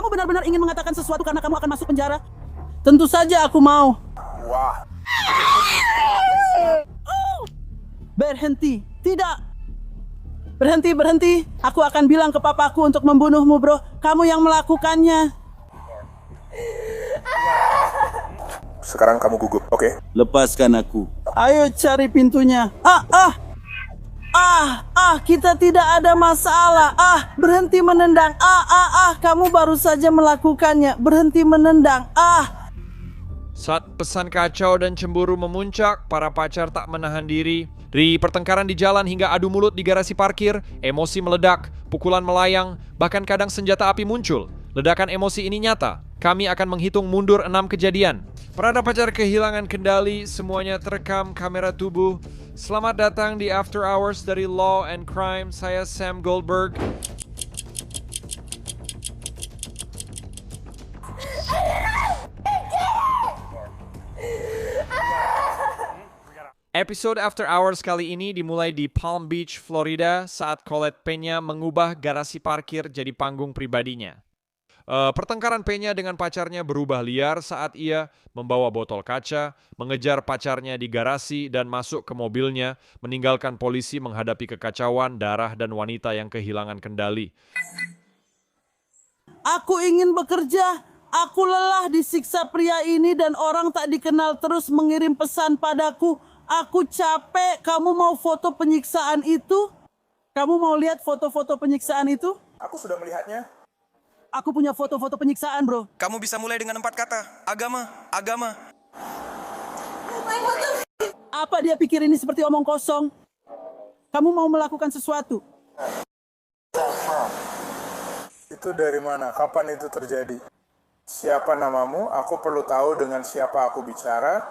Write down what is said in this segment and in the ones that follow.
Kamu benar-benar ingin mengatakan sesuatu karena kamu akan masuk penjara? Tentu saja aku mau. Wah. Berhenti. Tidak. Berhenti. Aku akan bilang ke papaku untuk membunuhmu, bro. Kamu yang melakukannya. Sekarang kamu gugup, oke? Lepaskan aku. Ayo cari pintunya. Kita tidak ada masalah. Berhenti menendang. Kamu baru saja melakukannya. Berhenti menendang. Saat pesan kacau dan cemburu memuncak, para pacar tak menahan diri. Dari pertengkaran di jalan hingga adu mulut di garasi parkir, emosi meledak, pukulan melayang, bahkan kadang senjata api muncul. Ledakan emosi ini nyata. Kami akan menghitung mundur 6 kejadian. Para pacar kehilangan kendali, semuanya terekam kamera tubuh. Selamat datang di After Hours dari Law and Crime. Saya Sam Goldberg. Episode After Hours kali ini dimulai di Palm Beach, Florida saat Colette Peña mengubah garasi parkir jadi panggung pribadinya. Pertengkaran Peña dengan pacarnya berubah liar saat ia membawa botol kaca, mengejar pacarnya di garasi dan masuk ke mobilnya, meninggalkan polisi menghadapi kekacauan, darah, dan wanita yang kehilangan kendali. Aku ingin bekerja. Aku lelah disiksa pria ini dan orang tak dikenal terus mengirim pesan padaku. Aku capek. Kamu mau foto penyiksaan itu? Kamu mau lihat foto-foto penyiksaan itu? Aku sudah melihatnya. Aku punya foto-foto penyiksaan, bro. Kamu bisa mulai dengan 4 kata. Agama. Apa dia pikir ini seperti omong kosong? Kamu mau melakukan sesuatu? Itu dari mana? Kapan itu terjadi? Siapa namamu? Aku perlu tahu dengan siapa aku bicara.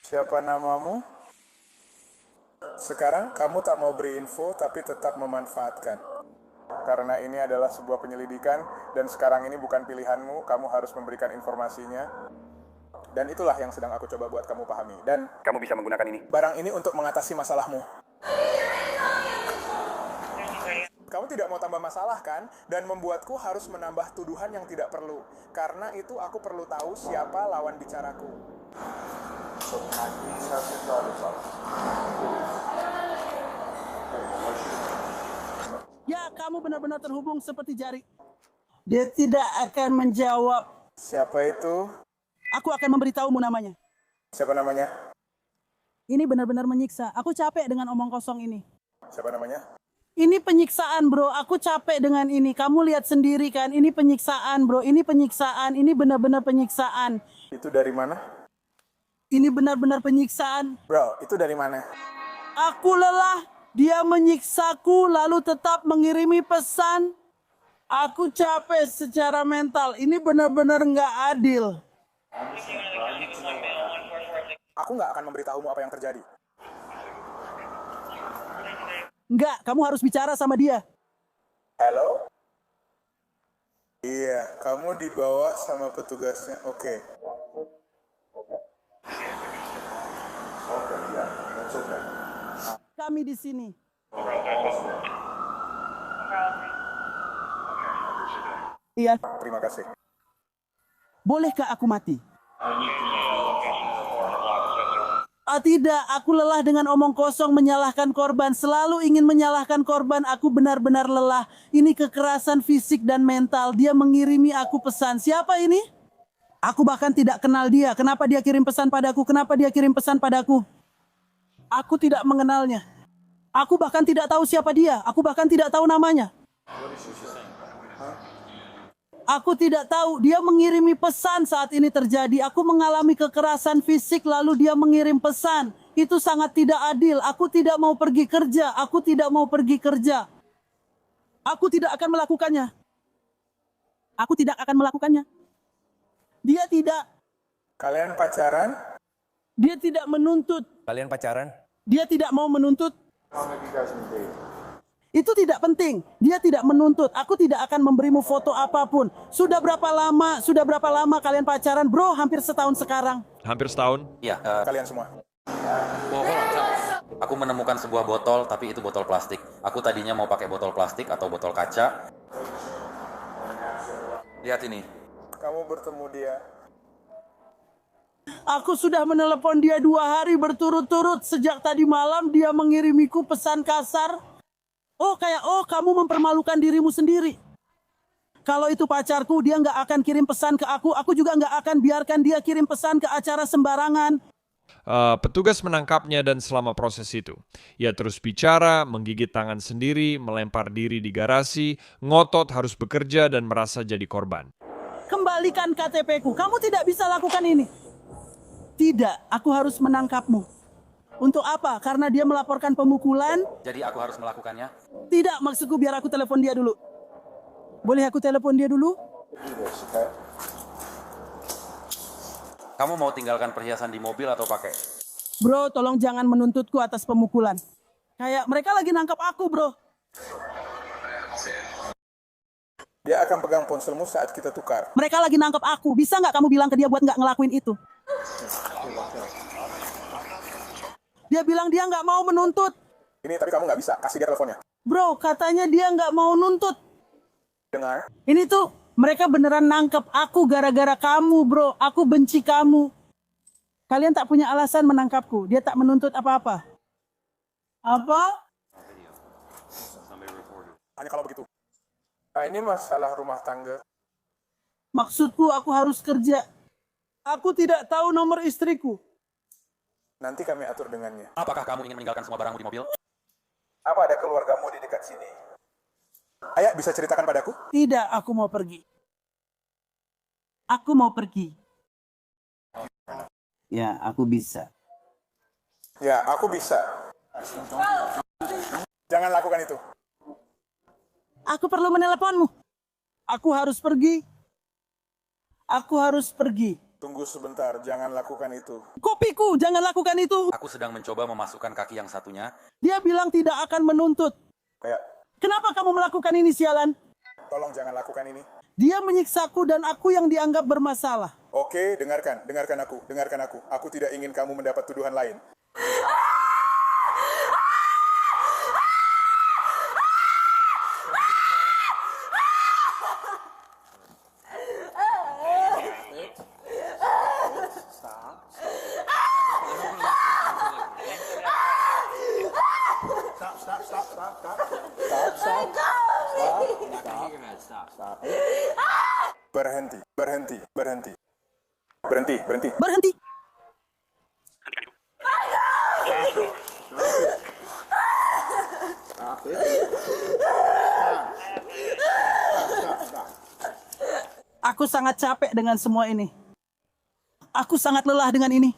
Siapa namamu? Sekarang kamu tak mau beri info tapi tetap memanfaatkan. Karena ini adalah sebuah penyelidikan dan sekarang ini bukan pilihanmu, kamu harus memberikan informasinya. Dan itulah yang sedang aku coba buat kamu pahami. Dan Kamu bisa menggunakan ini. barang ini untuk mengatasi masalahmu. Kamu tidak mau tambah masalah kan? Dan membuatku harus menambah tuduhan yang tidak perlu. Karena itu aku perlu tahu siapa lawan bicaraku. Ya, kamu benar-benar terhubung seperti jari. Dia tidak akan menjawab. Siapa itu? Aku akan memberitahumu namanya. Siapa namanya? Ini benar-benar menyiksa. Aku capek dengan omong kosong ini. Siapa namanya? Ini penyiksaan, bro. Aku capek dengan ini. Kamu lihat sendiri kan. Ini penyiksaan, bro. Ini penyiksaan. Ini benar-benar penyiksaan. Itu dari mana? Ini benar-benar penyiksaan. Bro, itu dari mana? Aku lelah. Dia menyiksaku lalu tetap mengirimi pesan. Aku capek secara mental. Ini benar-benar nggak adil. Aku nggak akan memberitahumu apa yang terjadi. Nggak, kamu harus bicara sama dia. Halo? Iya, kamu dibawa sama petugasnya. Oke. Kami di sini. Iya. Terima kasih. Bolehkah aku mati? Tidak, aku lelah dengan omong kosong menyalahkan korban. Selalu ingin menyalahkan korban. Aku benar-benar lelah. Ini kekerasan fisik dan mental. Dia mengirimi aku pesan. Siapa ini? Aku bahkan tidak kenal dia. Kenapa dia kirim pesan padaku? Kenapa dia kirim pesan padaku? Aku tidak mengenalnya. Aku bahkan tidak tahu siapa dia. Aku bahkan tidak tahu namanya. Aku tidak tahu, dia mengirimi pesan saat ini terjadi. Aku mengalami kekerasan fisik lalu dia mengirim pesan. Itu sangat tidak adil. Aku tidak mau pergi kerja. Aku tidak mau pergi kerja. Aku tidak akan melakukannya. Aku tidak akan melakukannya. Dia tidak. Kalian pacaran? Dia tidak menuntut. Kalian pacaran? Dia tidak mau menuntut. Itu tidak penting. Dia tidak menuntut. Aku tidak akan memberimu foto apapun. Sudah berapa lama kalian pacaran? Bro, hampir setahun sekarang. Hampir setahun. Iya. Kalian semua. Aku menemukan sebuah botol, tapi itu botol plastik. Aku tadinya mau pakai botol plastik atau botol kaca. Lihat ini. Kamu bertemu dia. Aku sudah menelepon dia 2 hari berturut-turut. Sejak tadi malam dia mengirimiku pesan kasar. Kamu mempermalukan dirimu sendiri. Kalau itu pacarku, dia nggak akan kirim pesan ke aku. Aku juga nggak akan biarkan dia kirim pesan ke acara sembarangan. Petugas menangkapnya dan selama proses itu, ia terus bicara, menggigit tangan sendiri, melempar diri di garasi, ngotot harus bekerja dan merasa jadi korban. Kembalikan KTP-ku. Kamu tidak bisa lakukan ini. Tidak, aku harus menangkapmu. Untuk apa? Karena dia melaporkan pemukulan? Jadi aku harus melakukannya? Tidak, maksudku biar aku telepon dia dulu. Boleh aku telepon dia dulu? Kamu mau tinggalkan perhiasan di mobil atau pakai? Bro, tolong jangan menuntutku atas pemukulan. Kayak mereka lagi nangkap aku, bro. Dia akan pegang ponselmu saat kita tukar. Mereka lagi nangkap aku. Bisa nggak kamu bilang ke dia buat nggak ngelakuin itu? Dia bilang dia nggak mau menuntut. Ini tapi kamu nggak bisa. Kasih dia teleponnya. Bro, katanya dia nggak mau nuntut. Dengar. Ini tuh, mereka beneran nangkep aku gara-gara kamu, bro. Aku benci kamu. Kalian tak punya alasan menangkapku. Dia tak menuntut apa-apa. Apa? Hanya kalau begitu. Nah, ini masalah rumah tangga. Maksudku aku harus kerja. Aku tidak tahu nomor istriku. Nanti kami atur dengannya. Apakah kamu ingin meninggalkan semua barangmu di mobil? Apa ada keluargamu di dekat sini? Ayah, bisa ceritakan padaku? Tidak, aku mau pergi. Aku mau pergi. Ya, aku bisa. Ya, aku bisa. Jangan lakukan itu. Aku perlu meneleponmu. Aku harus pergi. Aku harus pergi. Tunggu sebentar, jangan lakukan itu. Kopiku, jangan lakukan itu. Aku sedang mencoba memasukkan kaki yang satunya. Dia bilang tidak akan menuntut. Kayak, Kenapa kamu melakukan ini, sialan? tolong jangan lakukan ini. Dia menyiksaku dan aku yang dianggap bermasalah. Oke, dengarkan aku. Aku tidak ingin kamu mendapat tuduhan lain. Berhenti. Aku sangat capek dengan semua ini. Aku sangat lelah dengan ini.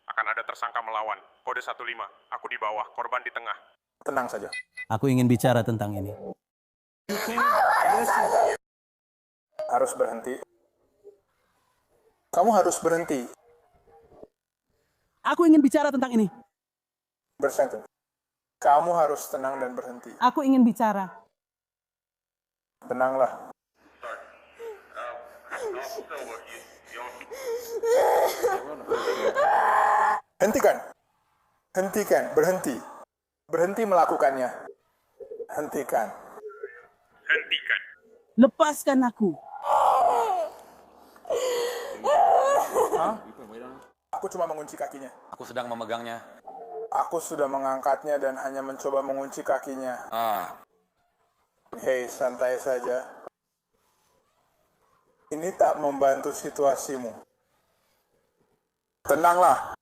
Akan ada tersangka melawan. Kode 15. Aku di bawah, korban di tengah. Tenang saja. Aku ingin bicara tentang ini. Harus berhenti. Kamu harus berhenti. Aku ingin bicara tentang ini. Bersentence. Kamu harus tenang dan berhenti. Aku ingin bicara. Tenanglah. Hentikan, berhenti. Berhenti melakukannya. Hentikan. Lepaskan aku. Aku cuma mengunci kakinya. Aku sedang memegangnya. Aku sudah mengangkatnya dan hanya mencoba mengunci kakinya. Hei, santai saja. Ini tak membantu situasimu. Tenanglah.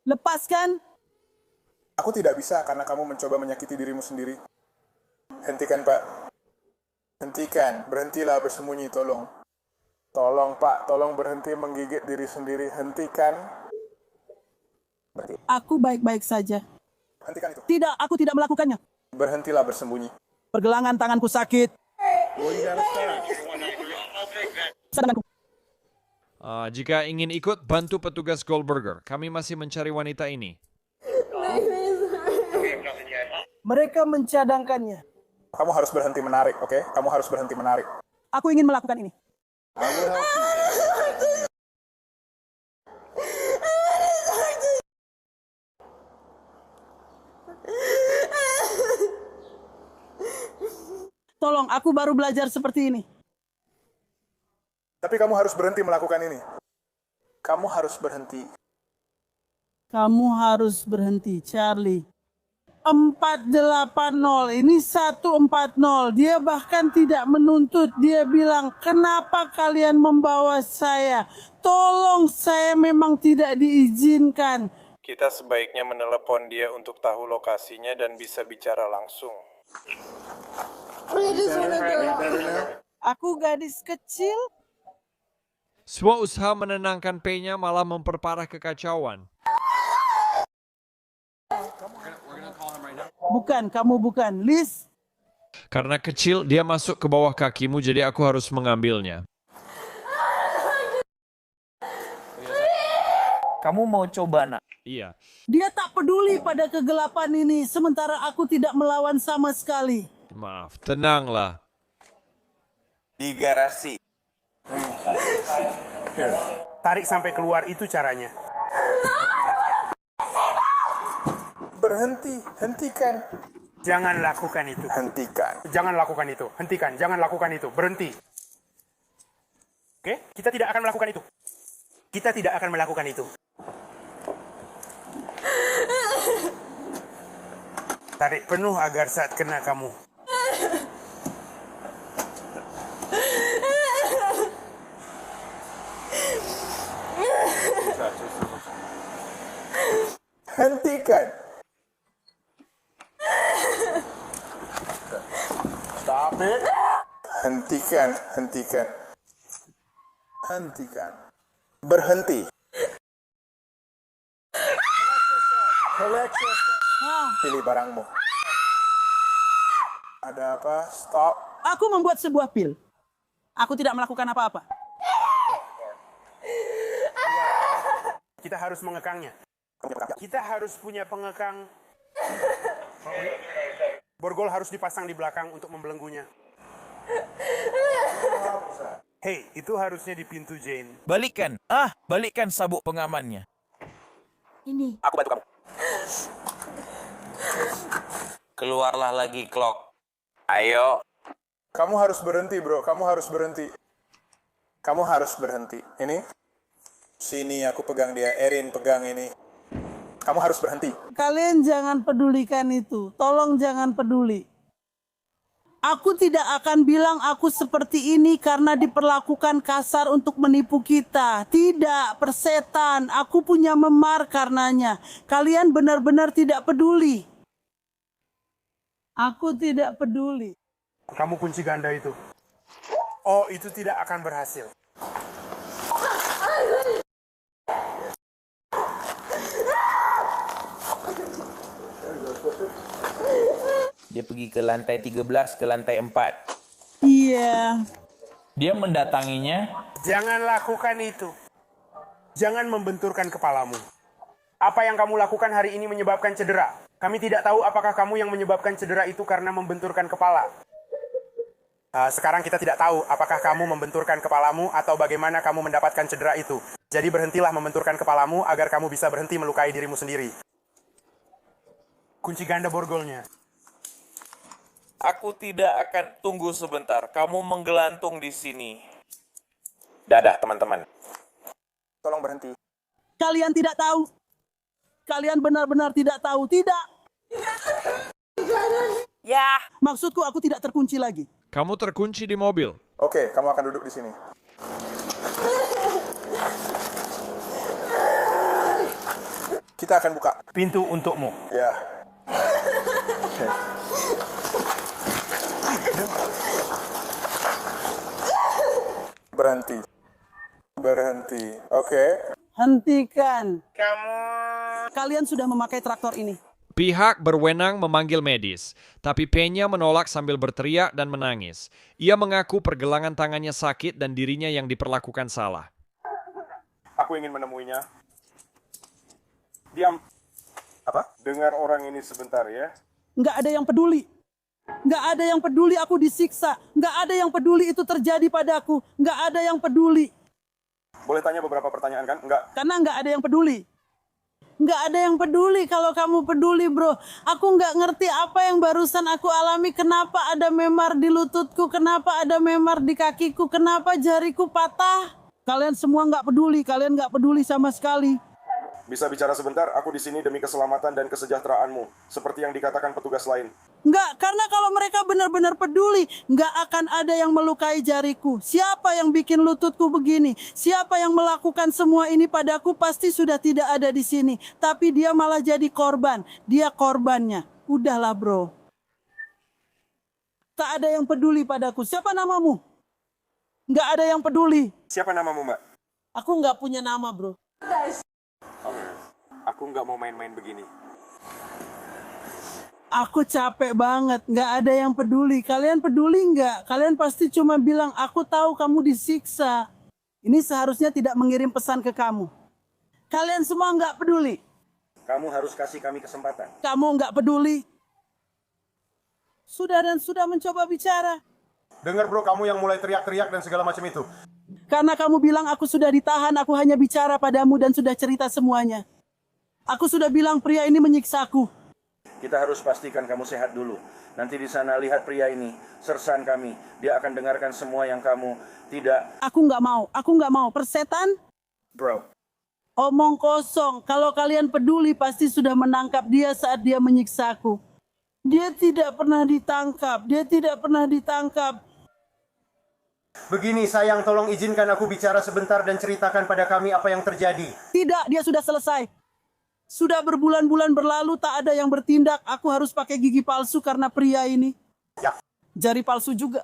Lepaskan. Aku tidak bisa karena kamu mencoba menyakiti dirimu sendiri. Hentikan, Pak. Hentikan. Berhentilah bersembunyi, tolong. Tolong, Pak. Tolong berhenti menggigit diri sendiri. Hentikan. Berhenti. Aku baik-baik saja. Hentikan itu. Tidak, aku tidak melakukannya. Berhentilah bersembunyi. Pergelangan tanganku sakit. Sadarkanku. Jika ingin ikut, bantu petugas Goldberger. Kami masih mencari wanita ini. Mereka mencadangkannya. Kamu harus berhenti menarik, oke? Kamu harus berhenti menarik. Aku ingin melakukan ini. Tolong, aku baru belajar seperti ini. Tapi kamu harus berhenti melakukan ini. Kamu harus berhenti. Kamu harus berhenti, Charlie. 480, ini 140. Dia bahkan tidak menuntut. Dia bilang, kenapa kalian membawa saya? Tolong, saya memang tidak diizinkan. Kita sebaiknya menelepon dia untuk tahu lokasinya dan bisa bicara langsung. Aku gadis kecil. Semua usaha menenangkan P-nya malah memperparah kekacauan. Bukan, kamu bukan. Liz, Karena kecil, dia masuk ke bawah kakimu, jadi aku harus mengambilnya. Kamu mau coba, nak? Iya. dia tak peduli pada kegelapan ini, sementara aku tidak melawan sama sekali. Maaf, tenanglah. Di garasi. Tarik sampai keluar, itu caranya. Berhenti, hentikan. Jangan lakukan itu. Hentikan. Jangan lakukan itu. Hentikan. Jangan lakukan itu. Berhenti. Oke? Kita tidak akan melakukan itu. Kita tidak akan melakukan itu. Tarik penuh agar saat kena kamu. Hentikan. Stop it. Hentikan, hentikan. Hentikan. Berhenti. Collect yourself. Pilih barangmu. Ada apa? Stop. Aku membuat sebuah pil. Aku tidak melakukan apa-apa. Kita harus mengekangnya. Kita harus punya pengekang. Borgol harus dipasang di belakang untuk membelenggunya. Hei, itu harusnya di pintu, Jane. Balikkan. Balikkan sabuk pengamannya. Ini. Aku bantu kamu. Keluarlah lagi, Clock. Ayo. Kamu harus berhenti, bro. Kamu harus berhenti. Kamu harus berhenti. Ini. Sini, aku pegang dia. Erin pegang ini. Kamu harus berhenti. Kalian jangan pedulikan itu. Tolong jangan peduli. Aku tidak akan bilang aku seperti ini karena diperlakukan kasar untuk menipu kita. Tidak, persetan. Aku punya memar karenanya. Kalian benar-benar tidak peduli. Aku tidak peduli. Kamu kunci ganda itu. Oh, itu tidak akan berhasil. Dia pergi ke lantai 13, ke lantai 4. Iya. Dia mendatanginya. Jangan lakukan itu. Jangan membenturkan kepalamu. Apa yang kamu lakukan hari ini menyebabkan cedera. Kami tidak tahu apakah kamu yang menyebabkan cedera itu karena membenturkan kepala. Sekarang kita tidak tahu apakah kamu membenturkan kepalamu atau bagaimana kamu mendapatkan cedera itu. Jadi berhentilah membenturkan kepalamu agar kamu bisa berhenti melukai dirimu sendiri. Kunci ganda borgolnya. Aku tidak akan tunggu sebentar. Kamu menggelantung di sini. Dadah, teman-teman. Tolong berhenti. Kalian tidak tahu. Kalian benar-benar tidak tahu. Tidak. Ya. Maksudku aku tidak terkunci lagi. Kamu terkunci di mobil. Oke, kamu akan duduk di sini. Kita akan buka. Pintu untukmu. Ya. Berhenti. Berhenti. Oke. Hentikan. Kalian sudah memakai traktor ini. Pihak berwenang memanggil medis, tapi P-nya menolak sambil berteriak dan menangis. Ia mengaku pergelangan tangannya sakit dan dirinya yang diperlakukan salah. Aku ingin menemuinya. Diam. Apa? Dengar orang ini sebentar ya. Nggak ada yang peduli. Nggak ada yang peduli aku disiksa. Nggak ada yang peduli itu terjadi padaku. Nggak ada yang peduli. Boleh tanya beberapa pertanyaan kan? Enggak. Karena nggak ada yang peduli. Nggak ada yang peduli kalau kamu peduli, bro. Aku nggak ngerti apa yang barusan aku alami. Kenapa ada memar di lututku? Kenapa ada memar di kakiku? Kenapa jariku patah? Kalian semua nggak peduli. Kalian nggak peduli sama sekali. Bisa bicara sebentar? Aku di sini demi keselamatan dan kesejahteraanmu, seperti yang dikatakan petugas lain. Nggak, karena kalau mereka benar-benar peduli, nggak akan ada yang melukai jariku. Siapa yang bikin lututku begini? Siapa yang melakukan semua ini padaku pasti sudah tidak ada di sini. Tapi dia malah jadi korban. Dia korbannya. Udahlah, bro. Tak ada yang peduli padaku. Siapa namamu? Nggak ada yang peduli. Siapa namamu, Mbak? Aku nggak punya nama, bro. Aku nggak mau main-main begini. Aku capek banget, nggak ada yang peduli. Kalian peduli nggak? Kalian pasti cuma bilang, aku tahu kamu disiksa. Ini seharusnya tidak mengirim pesan ke kamu. Kalian semua nggak peduli. Kamu harus kasih kami kesempatan. Kamu nggak peduli. Sudah dan sudah mencoba bicara. Dengar bro, kamu yang mulai teriak-teriak dan segala macam itu. Karena kamu bilang aku sudah ditahan, aku hanya bicara padamu dan sudah cerita semuanya. Aku sudah bilang pria ini menyiksaku. Kita harus pastikan kamu sehat dulu. Nanti di sana lihat pria ini, sersan kami. Dia akan dengarkan semua yang kamu tidak. Aku nggak mau. Persetan? Bro, Omong kosong. Kalau kalian peduli pasti sudah menangkap dia saat dia menyiksaku. Dia tidak pernah ditangkap. Begini sayang, tolong izinkan aku bicara sebentar dan ceritakan pada kami apa yang terjadi. Tidak, dia sudah selesai. Sudah berbulan-bulan berlalu tak ada yang bertindak. Aku harus pakai gigi palsu karena pria ini. Ya. Jari palsu juga.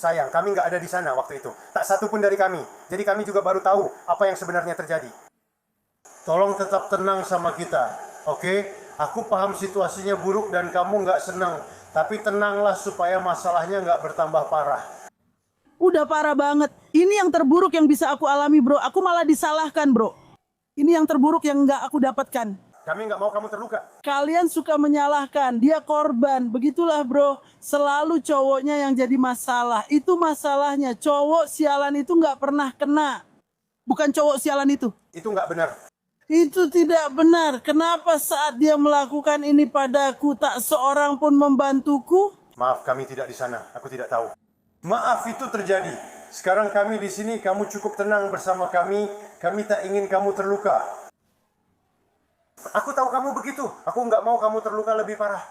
Sayang, kami nggak ada di sana waktu itu. Tak satu pun dari kami. Jadi kami juga baru tahu apa yang sebenarnya terjadi. Tolong tetap tenang sama kita, oke? Aku paham situasinya buruk dan kamu nggak senang. Tapi tenanglah supaya masalahnya nggak bertambah parah. Udah parah banget. Ini yang terburuk yang bisa aku alami, bro. Aku malah disalahkan, bro. Ini yang terburuk yang nggak aku dapatkan. Kami nggak mau kamu terluka. Kalian suka menyalahkan. Dia korban. Begitulah, bro. Selalu cowoknya yang jadi masalah. Itu masalahnya. Cowok sialan itu nggak pernah kena. Bukan cowok sialan itu. Itu nggak benar. Itu tidak benar. Kenapa saat dia melakukan ini padaku tak seorang pun membantuku? Maaf, kami tidak di sana. Aku tidak tahu. Maaf itu terjadi. Sekarang kami di sini, kamu cukup tenang bersama kami. Kami tak ingin kamu terluka. Aku tahu kamu begitu. Aku nggak mau kamu terluka lebih parah.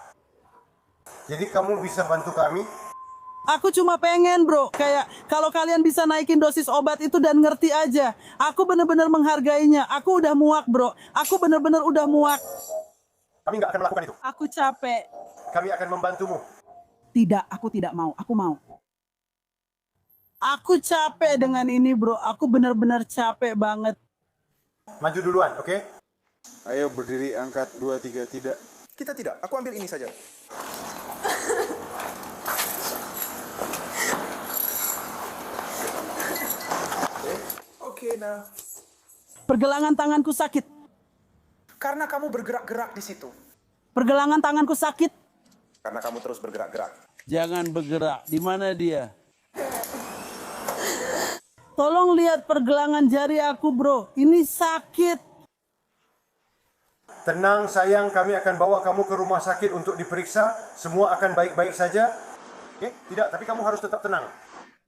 Jadi kamu bisa bantu kami? Aku cuma pengen, bro. Kayak kalau kalian bisa naikin dosis obat itu dan ngerti aja. Aku bener-bener menghargainya. Aku udah muak, bro. Aku bener-bener udah muak. Kami nggak akan melakukan itu. Aku capek. Kami akan membantumu. Tidak, aku tidak mau. Aku mau. Aku capek dengan ini, bro. Aku bener-bener capek banget. Maju duluan, oke? ayo berdiri, angkat 2, 3, tidak. Kita tidak, aku ambil ini saja. Oke, nah. Pergelangan tanganku sakit. Karena kamu bergerak-gerak di situ. Pergelangan tanganku sakit. Karena kamu terus bergerak-gerak. Jangan bergerak. Di mana dia? Tolong lihat pergelangan jari aku, bro. Ini sakit. Tenang sayang, kami akan bawa kamu ke rumah sakit untuk diperiksa. Semua akan baik-baik saja. Oke? Tidak, tapi kamu harus tetap tenang.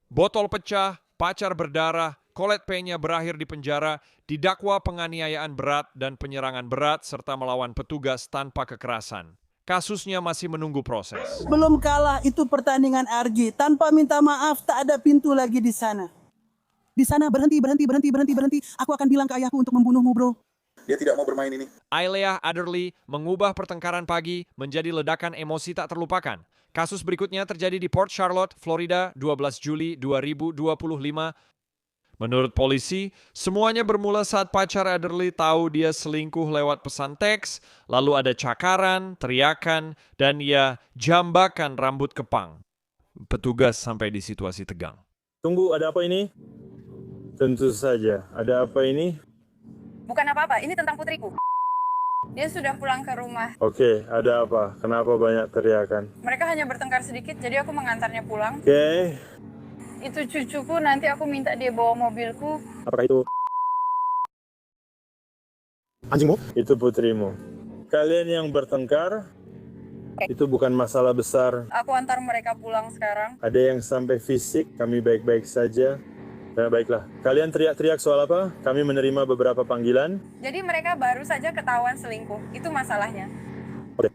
Botol pecah, pacar berdarah, Colette Payne berakhir di penjara, didakwa penganiayaan berat dan penyerangan berat serta melawan petugas tanpa kekerasan. Kasusnya masih menunggu proses. Belum kalah, itu pertandingan RG. Tanpa minta maaf, tak ada pintu lagi di sana. Di sana berhenti. Aku akan bilang ke ayahku untuk membunuhmu, bro. Dia tidak mau bermain ini. Ailea Adderley mengubah pertengkaran pagi menjadi ledakan emosi tak terlupakan. Kasus berikutnya terjadi di Port Charlotte, Florida, 12 Juli 2025. Menurut polisi, semuanya bermula saat pacar Adderley tahu dia selingkuh lewat pesan teks, lalu ada cakaran, teriakan, dan ia jambakan rambut kepang. Petugas sampai di situasi tegang. Tunggu, ada apa ini? Tentu saja, ada apa ini? Bukan apa-apa, ini tentang putriku. Dia sudah pulang ke rumah. Oke, ada apa? Kenapa banyak teriakan? Mereka hanya bertengkar sedikit, jadi aku mengantarnya pulang. Oke, Itu cucuku, nanti aku minta dia bawa mobilku. apakah itu anjingmu? Itu putrimu. Kalian yang bertengkar, itu bukan masalah besar. Aku antar mereka pulang sekarang. Ada yang sampai fisik, kami baik-baik saja. Ya, baiklah. Kalian teriak-teriak soal apa? Kami menerima beberapa panggilan. Jadi mereka baru saja ketahuan selingkuh. Itu masalahnya. Oke.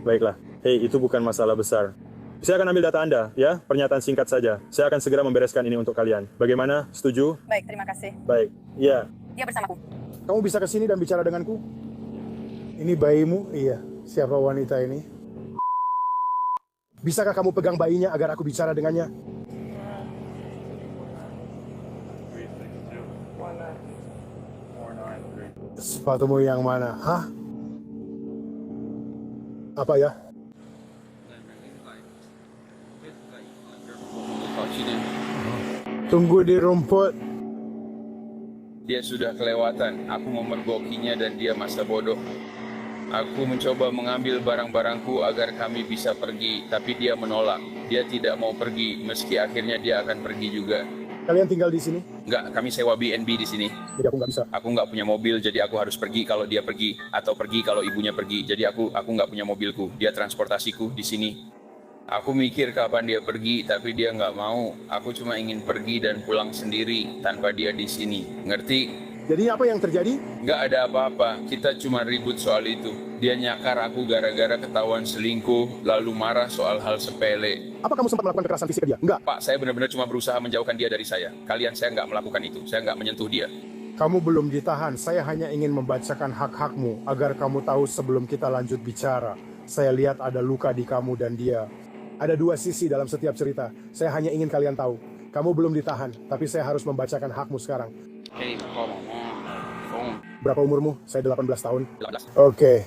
Baiklah. Hei, itu bukan masalah besar. Saya akan ambil data Anda, ya. Pernyataan singkat saja. Saya akan segera membereskan ini untuk kalian. Bagaimana? Setuju? Baik, terima kasih. Baik. Iya. Dia bersamaku. Kamu bisa ke sini dan bicara denganku? Ini bayimu? Iya. Siapa wanita ini? Bisakah kamu pegang bayinya agar aku bicara dengannya? Sepatumu yang mana? Hah? Apa ya? Tunggu di rumput. Dia sudah kelewatan. Aku memergokinya dan dia masa bodoh. Aku mencoba mengambil barang-barangku agar kami bisa pergi, tapi dia menolak. Dia tidak mau pergi, meski akhirnya dia akan pergi juga. Kalian tinggal di sini? Enggak, kami sewa B&B di sini. Jadi aku nggak bisa. Aku nggak punya mobil, jadi aku harus pergi kalau dia pergi, atau pergi kalau ibunya pergi. Jadi aku nggak punya mobilku. Dia transportasiku di sini. Aku mikir kapan dia pergi, tapi dia nggak mau. Aku cuma ingin pergi dan pulang sendiri tanpa dia di sini. Ngerti? Jadi apa yang terjadi? Nggak ada apa-apa, kita cuma ribut soal itu. Dia nyakar aku gara-gara ketahuan selingkuh, lalu marah soal hal sepele. Apa kamu sempat melakukan kekerasan fisik ke dia? Enggak. Pak, saya benar-benar cuma berusaha menjauhkan dia dari saya. Saya nggak melakukan itu, saya nggak menyentuh dia. Kamu belum ditahan. Saya hanya ingin membacakan hak-hakmu agar kamu tahu sebelum kita lanjut bicara. Saya lihat ada luka di kamu dan dia. Ada dua sisi dalam setiap cerita. Saya hanya ingin kalian tahu. Kamu belum ditahan, tapi saya harus membacakan hakmu sekarang. Berapa umurmu? Saya 18 tahun. 18. Oke.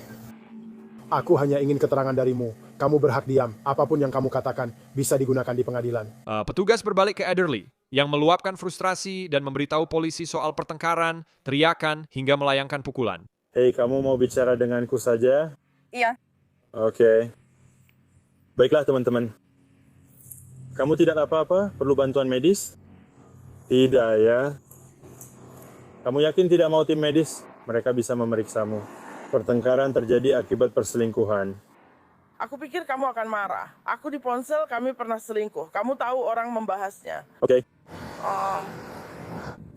Aku hanya ingin keterangan darimu. Kamu berhak diam. Apapun yang kamu katakan bisa digunakan di pengadilan. Petugas berbalik ke Adderley yang meluapkan frustrasi dan memberitahu polisi soal pertengkaran, teriakan, hingga melayangkan pukulan. Hei, kamu mau bicara denganku saja? Iya. Oke. Baiklah, teman-teman. Kamu tidak apa-apa? Perlu bantuan medis? Tidak, ya. Kamu yakin tidak mau tim medis? Mereka bisa memeriksamu. Pertengkaran terjadi akibat perselingkuhan. Aku pikir kamu akan marah. Aku di ponsel kami pernah selingkuh. Kamu tahu orang membahasnya. Oke.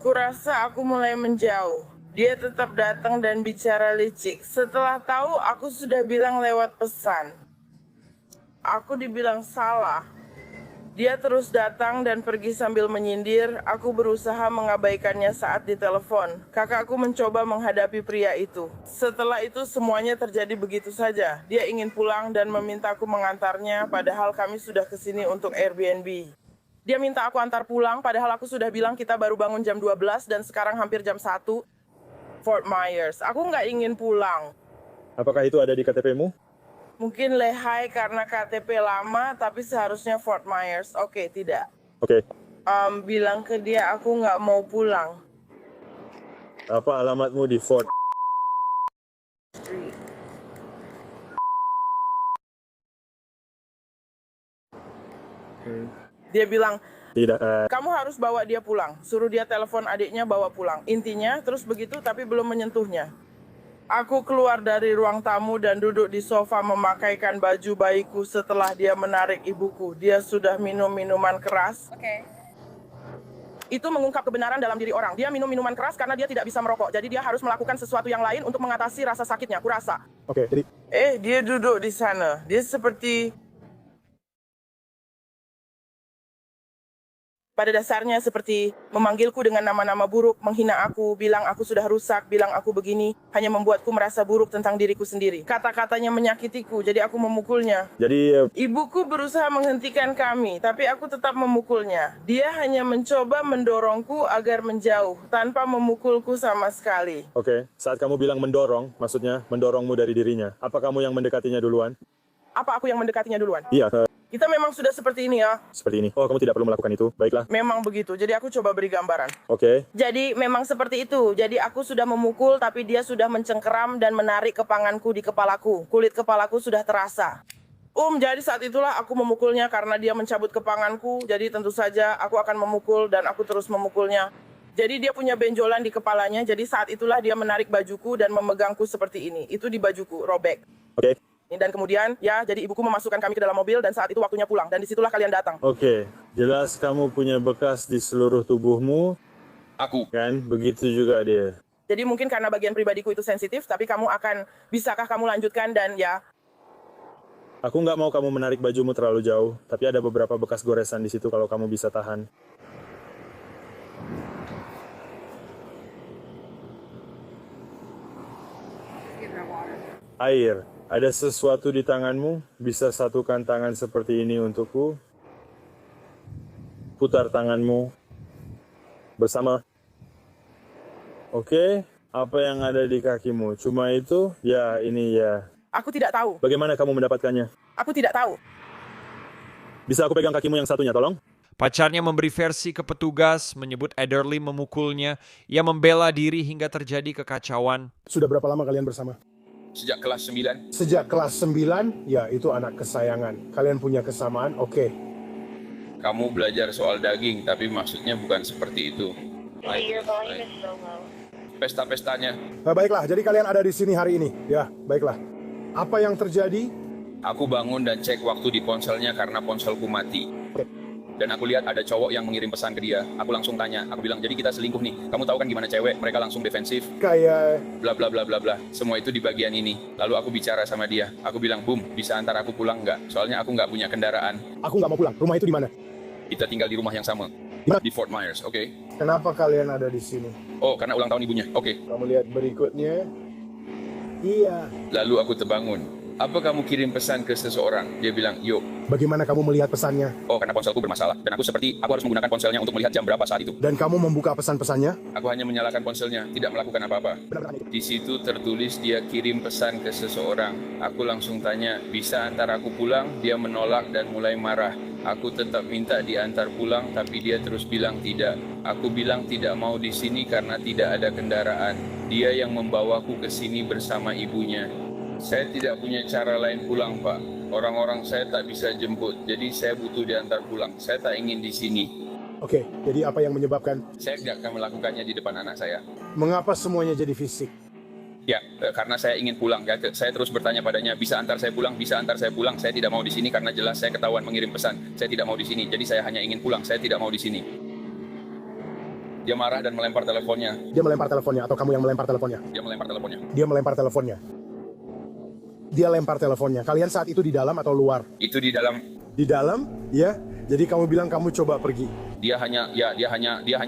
Kurasa aku mulai menjauh. Dia tetap datang dan bicara licik. Setelah tahu, aku sudah bilang lewat pesan. Aku dibilang salah. Dia terus datang dan pergi sambil menyindir. Aku berusaha mengabaikannya saat ditelepon. Kakakku mencoba menghadapi pria itu. Setelah itu semuanya terjadi begitu saja. Dia ingin pulang dan memintaku mengantarnya, padahal kami sudah kesini untuk Airbnb. Dia minta aku antar pulang, padahal aku sudah bilang kita baru bangun jam 12 dan sekarang hampir jam 1. Fort Myers. Aku nggak ingin pulang. Apakah itu ada di KTP-mu? Mungkin Lehigh karena KTP lama, tapi seharusnya Fort Myers. Oke, tidak. Oke. Bilang ke dia aku nggak mau pulang. Apa alamatmu di Fort? Dia bilang, Tidak. kamu harus bawa dia pulang. Suruh dia telepon adiknya bawa pulang. Intinya, terus begitu tapi belum menyentuhnya. Aku keluar dari ruang tamu dan duduk di sofa memakaikan baju bayiku setelah dia menarik ibuku. Dia sudah minum minuman keras. Itu mengungkap kebenaran dalam diri orang. Dia minum minuman keras karena dia tidak bisa merokok. Jadi dia harus melakukan sesuatu yang lain untuk mengatasi rasa sakitnya, kurasa. Oke, jadi... Dia duduk di sana. Dia seperti... Pada dasarnya seperti memanggilku dengan nama-nama buruk, menghina aku, bilang aku sudah rusak, bilang aku begini, hanya membuatku merasa buruk tentang diriku sendiri. Kata-katanya menyakitiku, jadi aku memukulnya. Jadi... Ibuku berusaha menghentikan kami, tapi aku tetap memukulnya. Dia hanya mencoba mendorongku agar menjauh, tanpa memukulku sama sekali. Oke, saat kamu bilang mendorong, maksudnya mendorongmu dari dirinya. Apa kamu yang mendekatinya duluan? Apa aku yang mendekatinya duluan? Iya, Kita memang sudah seperti ini ya. seperti ini. Oh, kamu tidak perlu melakukan itu. Baiklah. Memang begitu. Jadi aku coba beri gambaran. Oke. Jadi memang seperti itu. Jadi aku sudah memukul tapi dia sudah mencengkeram dan menarik kepanganku di kepalaku. Kulit kepalaku sudah terasa. Jadi saat itulah aku memukulnya karena dia mencabut kepanganku. Jadi tentu saja aku akan memukul dan aku terus memukulnya. Jadi dia punya benjolan di kepalanya. Jadi saat itulah dia menarik bajuku dan memegangku seperti ini. Itu di bajuku, robek. Oke. Dan kemudian ya jadi ibuku memasukkan kami ke dalam mobil dan saat itu waktunya pulang. Dan disitulah kalian datang. Oke. Jelas kamu punya bekas di seluruh tubuhmu. Aku. Kan? Begitu juga dia. Jadi mungkin karena bagian pribadiku itu sensitif. Tapi kamu akan, bisakah kamu lanjutkan dan ya. Aku nggak mau kamu menarik bajumu terlalu jauh. Tapi ada beberapa bekas goresan di situ kalau kamu bisa tahan. Air. Ada sesuatu di tanganmu? Bisa satukan tangan seperti ini untukku? Putar tanganmu bersama. Oke, apa yang ada di kakimu? Cuma itu? Ya, ini ya. Aku tidak tahu. Bagaimana kamu mendapatkannya? Aku tidak tahu. Bisa aku pegang kakimu yang satunya, tolong? Pacarnya memberi versi ke petugas, menyebut Ederly memukulnya. Ia membela diri hingga terjadi kekacauan. Sudah berapa lama kalian bersama? Sejak kelas 9. Sejak kelas 9, ya itu anak kesayangan. Kalian punya kesamaan, oke. Kamu belajar soal daging, tapi maksudnya bukan seperti itu. Pesta-pestanya. Nah, baiklah, jadi kalian ada di sini hari ini. Ya, baiklah. Apa yang terjadi? Aku bangun dan cek waktu di ponselnya karena ponselku mati. Dan aku lihat ada cowok yang mengirim pesan ke dia. Aku langsung tanya, aku bilang, jadi kita selingkuh nih. Kamu tahu kan gimana cewek? Mereka langsung defensif. Kayak... Bla bla bla bla bla. Semua itu di bagian ini. Lalu aku bicara sama dia. Aku bilang, Bum, bisa antar aku pulang nggak? Soalnya aku nggak punya kendaraan. Aku nggak mau pulang. Rumah itu di mana? Kita tinggal di rumah yang sama. Di Fort Myers, oke? Kenapa kalian ada di sini? Oh, karena ulang tahun ibunya. Oke. Kamu lihat berikutnya. Iya. Lalu aku terbangun. Apa kamu kirim pesan ke seseorang? Dia bilang, yuk. Bagaimana kamu melihat pesannya? Oh, karena ponselku bermasalah. Dan aku harus menggunakan ponselnya untuk melihat jam berapa saat itu. Dan kamu membuka pesan-pesannya? Aku hanya menyalakan ponselnya, tidak melakukan apa-apa. Di situ tertulis dia kirim pesan ke seseorang. Aku langsung tanya, bisa antar aku pulang? Dia menolak dan mulai marah. Aku tetap minta diantar pulang, tapi dia terus bilang tidak. Aku bilang tidak mau di sini karena tidak ada kendaraan. Dia yang membawaku ke sini bersama ibunya. Saya tidak punya cara lain pulang, Pak. Orang-orang saya tak bisa jemput, jadi saya butuh diantar pulang. Saya tak ingin di sini. Oke, jadi apa yang menyebabkan? Saya tidak akan melakukannya di depan anak saya. Mengapa semuanya jadi fisik? Ya, karena saya ingin pulang. Ya, saya terus bertanya padanya, bisa antar saya pulang, bisa antar saya pulang. Saya tidak mau di sini karena jelas saya ketahuan mengirim pesan. Saya tidak mau di sini, jadi saya hanya ingin pulang. Saya tidak mau di sini. Dia marah dan melempar teleponnya. Dia melempar teleponnya atau kamu yang melempar teleponnya? Dia melempar teleponnya. Dia melempar teleponnya. Dia lempar teleponnya. Kalian saat itu di dalam atau luar? Itu di dalam. Di dalam? Ya. Jadi kamu bilang kamu coba pergi. Dia hanya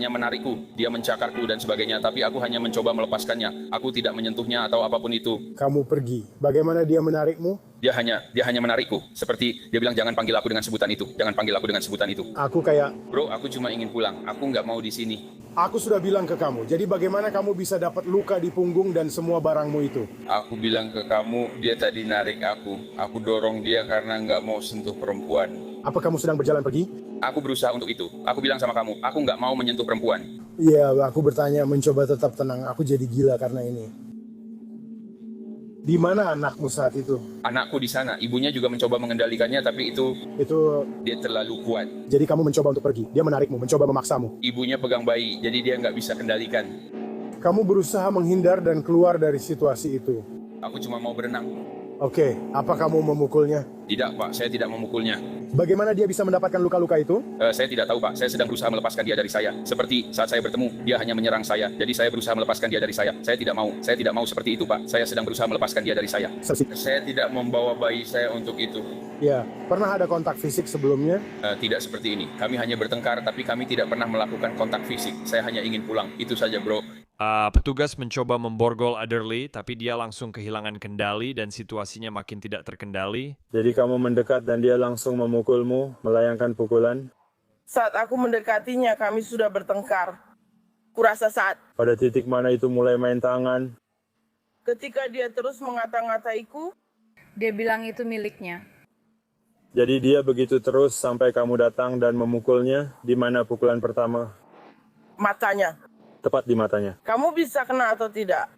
menarikku, dia mencakarku dan sebagainya, tapi aku hanya mencoba melepaskannya. Aku tidak menyentuhnya atau apapun itu. Kamu pergi. Bagaimana dia menarikmu? Dia hanya menarikku. Seperti dia bilang jangan panggil aku dengan sebutan itu. Jangan panggil aku dengan sebutan itu. Aku kayak, bro, aku cuma ingin pulang. Aku nggak mau di sini. Aku sudah bilang ke kamu. Jadi bagaimana kamu bisa dapat luka di punggung dan semua barangmu itu? Aku bilang ke kamu, dia tadi narik aku. Aku dorong dia karena nggak mau sentuh perempuan. Apa kamu sedang berjalan pergi? Aku berusaha untuk itu. Aku bilang sama kamu, aku nggak mau menyentuh perempuan. Iya, aku bertanya, mencoba tetap tenang. Aku jadi gila karena ini. Di mana anakmu saat itu? Anakku di sana. Ibunya juga mencoba mengendalikannya, tapi itu dia terlalu kuat. Jadi kamu mencoba untuk pergi. Dia menarikmu, mencoba memaksamu. Ibunya pegang bayi, jadi dia nggak bisa kendalikan. Kamu berusaha menghindar dan keluar dari situasi itu. Aku cuma mau berenang. Oke, apa kamu memukulnya? Tidak, Pak. Saya tidak memukulnya. Bagaimana dia bisa mendapatkan luka-luka itu? Saya tidak tahu, Pak. Saya sedang berusaha melepaskan dia dari saya. Seperti saat saya bertemu, dia hanya menyerang saya. Jadi saya berusaha melepaskan dia dari saya. Saya tidak mau seperti itu, Pak. Saya sedang berusaha melepaskan dia dari saya. Saya tidak membawa bayi saya untuk itu. Ya, pernah ada kontak fisik sebelumnya? Tidak seperti ini. Kami hanya bertengkar, tapi kami tidak pernah melakukan kontak fisik. Saya hanya ingin pulang. Itu saja, bro. Petugas mencoba memborgol Ederly, tapi dia langsung kehilangan kendali dan situasinya makin tidak terkendali. Jadi kamu mendekat dan dia langsung memukulmu, melayangkan pukulan? Saat aku mendekatinya, kami sudah bertengkar. Kurasa saat... Pada titik mana itu mulai main tangan? Ketika dia terus mengata-ngataiku, dia bilang itu miliknya. Jadi dia begitu terus sampai kamu datang dan memukulnya. Di mana pukulan pertama? Matanya. Tepat di matanya. Kamu bisa kena atau tidak?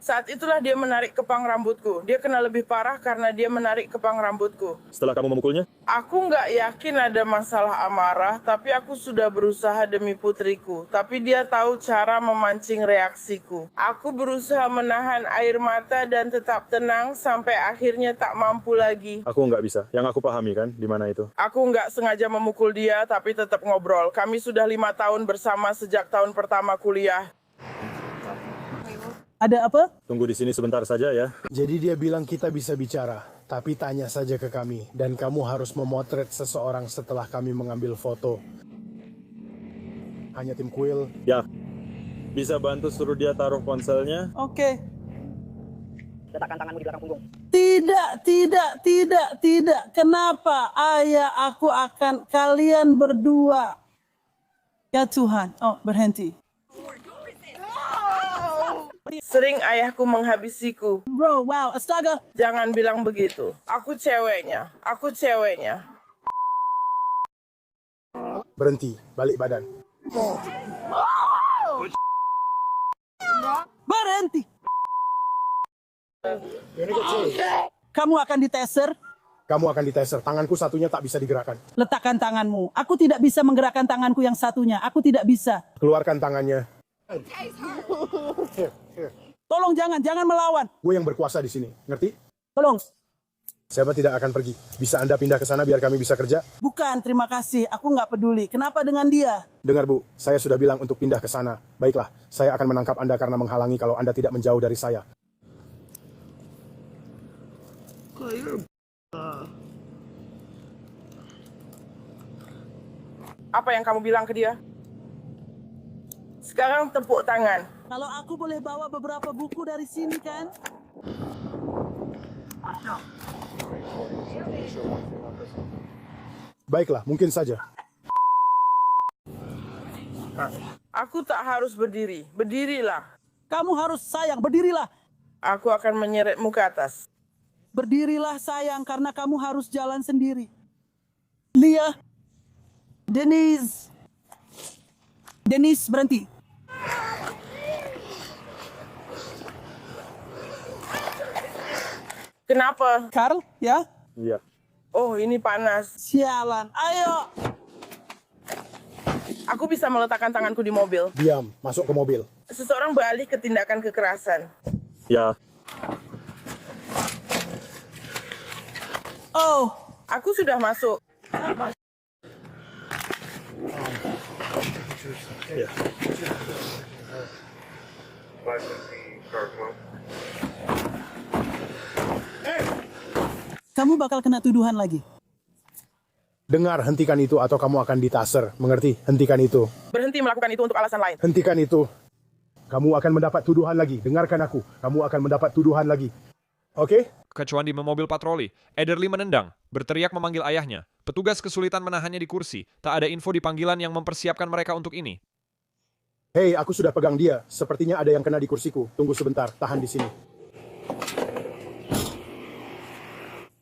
Saat itulah dia menarik kepang rambutku. Dia kena lebih parah karena dia menarik kepang rambutku. Setelah kamu memukulnya? Aku nggak yakin ada masalah amarah, tapi aku sudah berusaha demi putriku. Tapi dia tahu cara memancing reaksiku. Aku berusaha menahan air mata dan tetap tenang sampai akhirnya tak mampu lagi. Aku nggak bisa. Yang aku pahami kan, di mana itu? Aku nggak sengaja memukul dia, tapi tetap ngobrol. Kami sudah 5 tahun bersama sejak tahun pertama kuliah. Ada apa? Tunggu di sini sebentar saja ya. Jadi dia bilang kita bisa bicara, tapi tanya saja ke kami. Dan kamu harus memotret seseorang setelah kami mengambil foto. Hanya tim kuil. Ya. Bisa bantu suruh dia taruh ponselnya? Oke. Letakkan tanganmu di belakang punggung. Tidak. Kenapa ayah aku akan kalian berdua? Ya Tuhan. Oh, berhenti. Sering ayahku menghabisiku. Bro, wow, astaga. Jangan bilang begitu. Aku ceweknya. Berhenti, balik badan. Berhenti. Kamu akan ditaser. Kamu akan ditaser. Tanganku satunya tak bisa digerakkan. Letakkan tanganmu. Aku tidak bisa menggerakkan tanganku yang satunya. Aku tidak bisa. Keluarkan tangannya. Tolong jangan melawan. Gue yang berkuasa di sini, ngerti? Tolong. Siapa tidak akan pergi. Bisa Anda pindah ke sana biar kami bisa kerja? Bukan, terima kasih. Aku nggak peduli. Kenapa dengan dia? Dengar Bu, saya sudah bilang untuk pindah ke sana. Baiklah, saya akan menangkap Anda karena menghalangi kalau Anda tidak menjauh dari saya. Apa yang kamu bilang ke dia? Sekarang tepuk tangan. Kalau aku boleh bawa beberapa buku dari sini kan? Baiklah, mungkin saja. Aku tak harus berdiri. Berdirilah. Kamu harus sayang, berdirilah. Aku akan menyeretmu ke atas. Berdirilah sayang, karena kamu harus jalan sendiri. Lia. Denise, berhenti. Kenapa? Carl, ya? Iya. Oh, ini panas. Sialan, ayo. Aku bisa meletakkan tanganku di mobil. Diam, masuk ke mobil. Seseorang beralih ke tindakan kekerasan. Ya. Oh. Aku sudah masuk. Ya. Kamu bakal kena tuduhan lagi. Dengar, hentikan itu atau kamu akan ditaser. Mengerti? Hentikan itu. Berhenti melakukan itu untuk alasan lain. Hentikan itu. Kamu akan mendapat tuduhan lagi. Dengarkan aku. Kamu akan mendapat tuduhan lagi. Oke? Kecuali di mobil patroli, Ederly menendang, berteriak memanggil ayahnya. Petugas kesulitan menahannya di kursi. Tak ada info di panggilan yang mempersiapkan mereka untuk ini. Hei, aku sudah pegang dia. Sepertinya ada yang kena di kursiku. Tunggu sebentar, tahan di sini.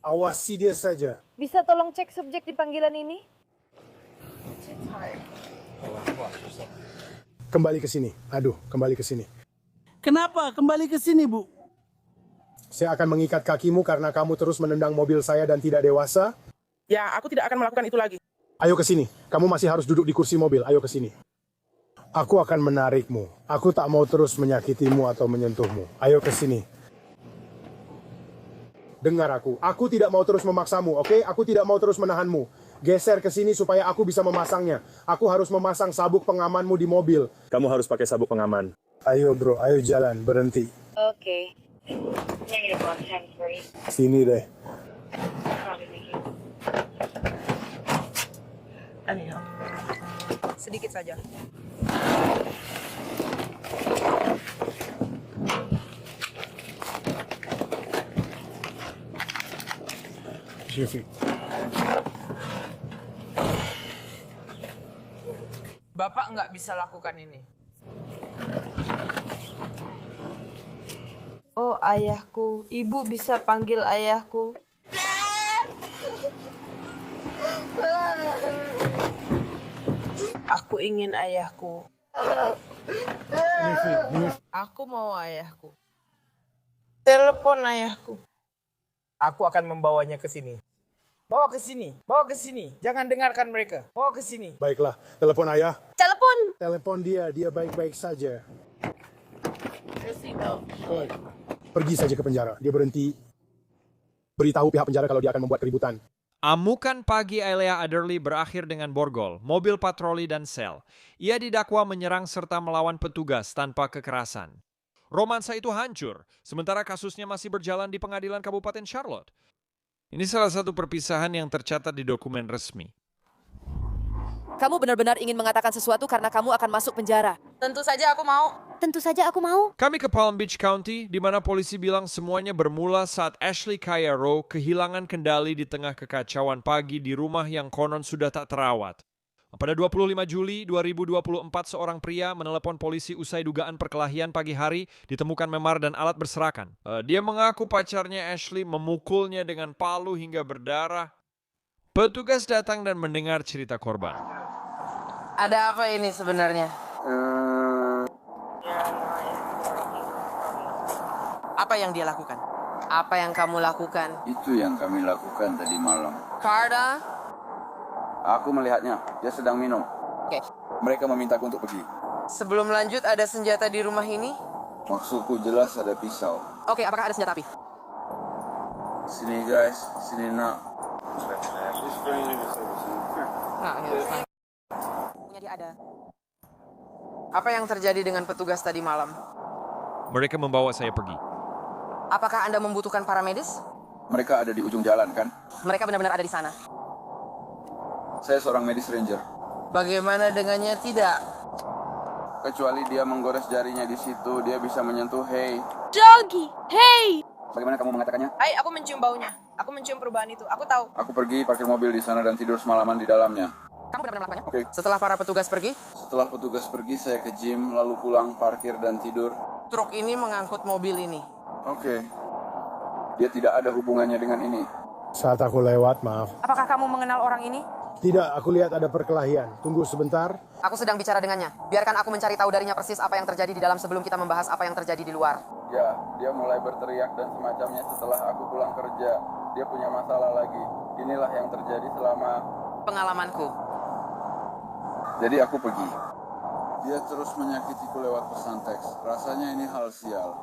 Awasi dia saja. Bisa tolong cek subjek di panggilan ini? Kembali ke sini. Aduh, kembali ke sini. Kenapa kembali ke sini, Bu? Saya akan mengikat kakimu karena kamu terus menendang mobil saya dan tidak dewasa. Ya, aku tidak akan melakukan itu lagi. Ayo ke sini. Kamu masih harus duduk di kursi mobil. Ayo ke sini. Aku akan menarikmu. Aku tak mau terus menyakitimu atau menyentuhmu. Ayo ke sini. Dengar aku. Aku tidak mau terus memaksamu, oke? Aku tidak mau terus menahanmu. Geser ke sini supaya aku bisa memasangnya. Aku harus memasang sabuk pengamanmu di mobil. Kamu harus pakai sabuk pengaman. Ayo bro, ayo jalan. Berhenti. Oke. Sini deh. Sedikit saja. Bapak nggak bisa lakukan ini. Oh, ayahku. Ibu bisa panggil ayahku. Aku ingin ayahku. Aku mau ayahku. Telepon ayahku. Aku akan membawanya ke sini. Bawa ke sini, bawa ke sini. Jangan dengarkan mereka. Bawa ke sini. Baiklah, telepon ayah. Telepon. Telepon dia baik-baik saja. Kasih Pergi saja ke penjara. Dia berhenti. Beritahu pihak penjara kalau dia akan membuat keributan. Amukan pagi Ailea Adderley berakhir dengan borgol, mobil patroli dan sel. Ia didakwa menyerang serta melawan petugas tanpa kekerasan. Romansa itu hancur, sementara kasusnya masih berjalan di pengadilan Kabupaten Charlotte. Ini salah satu perpisahan yang tercatat di dokumen resmi. Kamu benar-benar ingin mengatakan sesuatu karena kamu akan masuk penjara. Tentu saja aku mau. Tentu saja aku mau. Kami ke Palm Beach County, di mana polisi bilang semuanya bermula saat Ashley Kaya Rowe kehilangan kendali di tengah kekacauan pagi di rumah yang konon sudah tak terawat. Pada 25 Juli 2024, seorang pria menelepon polisi usai dugaan perkelahian pagi hari ditemukan memar dan alat berserakan. Dia mengaku pacarnya Ashley memukulnya dengan palu hingga berdarah. Petugas datang dan mendengar cerita korban. Ada apa ini sebenarnya? Apa yang dia lakukan? Apa yang kamu lakukan? Itu yang kami lakukan tadi malam. Carda? Aku melihatnya, dia sedang minum. Oke. Mereka memintaku untuk pergi. Sebelum lanjut, ada senjata di rumah ini? Maksudku jelas ada pisau. Oke, apakah ada senjata api? Sini guys, sini nak. Punya dia ada. Apa yang terjadi dengan petugas tadi malam? Mereka membawa saya pergi. Apakah Anda membutuhkan paramedis? Mereka ada di ujung jalan kan? Mereka benar-benar ada di sana. Saya seorang medis ranger. Bagaimana dengannya tidak? Kecuali dia menggores jarinya di situ, dia bisa menyentuh hey. Doggy, hey! Bagaimana kamu mengatakannya? Hai, aku mencium baunya. Aku mencium perubahan itu. Aku tahu. Aku pergi parkir mobil di sana dan tidur semalaman di dalamnya. Kamu benar-benar melakukannya? Oke. Setelah para petugas pergi? Setelah petugas pergi, saya ke gym, lalu pulang, parkir, dan tidur. Truk ini mengangkut mobil ini. Oke. Dia tidak ada hubungannya dengan ini. Saat aku lewat, maaf. Apakah kamu mengenal orang ini? Tidak, aku lihat ada perkelahian. Tunggu sebentar. Aku sedang bicara dengannya. Biarkan aku mencari tahu darinya persis apa yang terjadi di dalam sebelum kita membahas apa yang terjadi di luar. Ya, dia mulai berteriak dan semacamnya setelah aku pulang kerja. Dia punya masalah lagi. Inilah yang terjadi selama pengalamanku. Jadi aku pergi. Dia terus menyakitiku lewat pesan teks. Rasanya ini hal sial.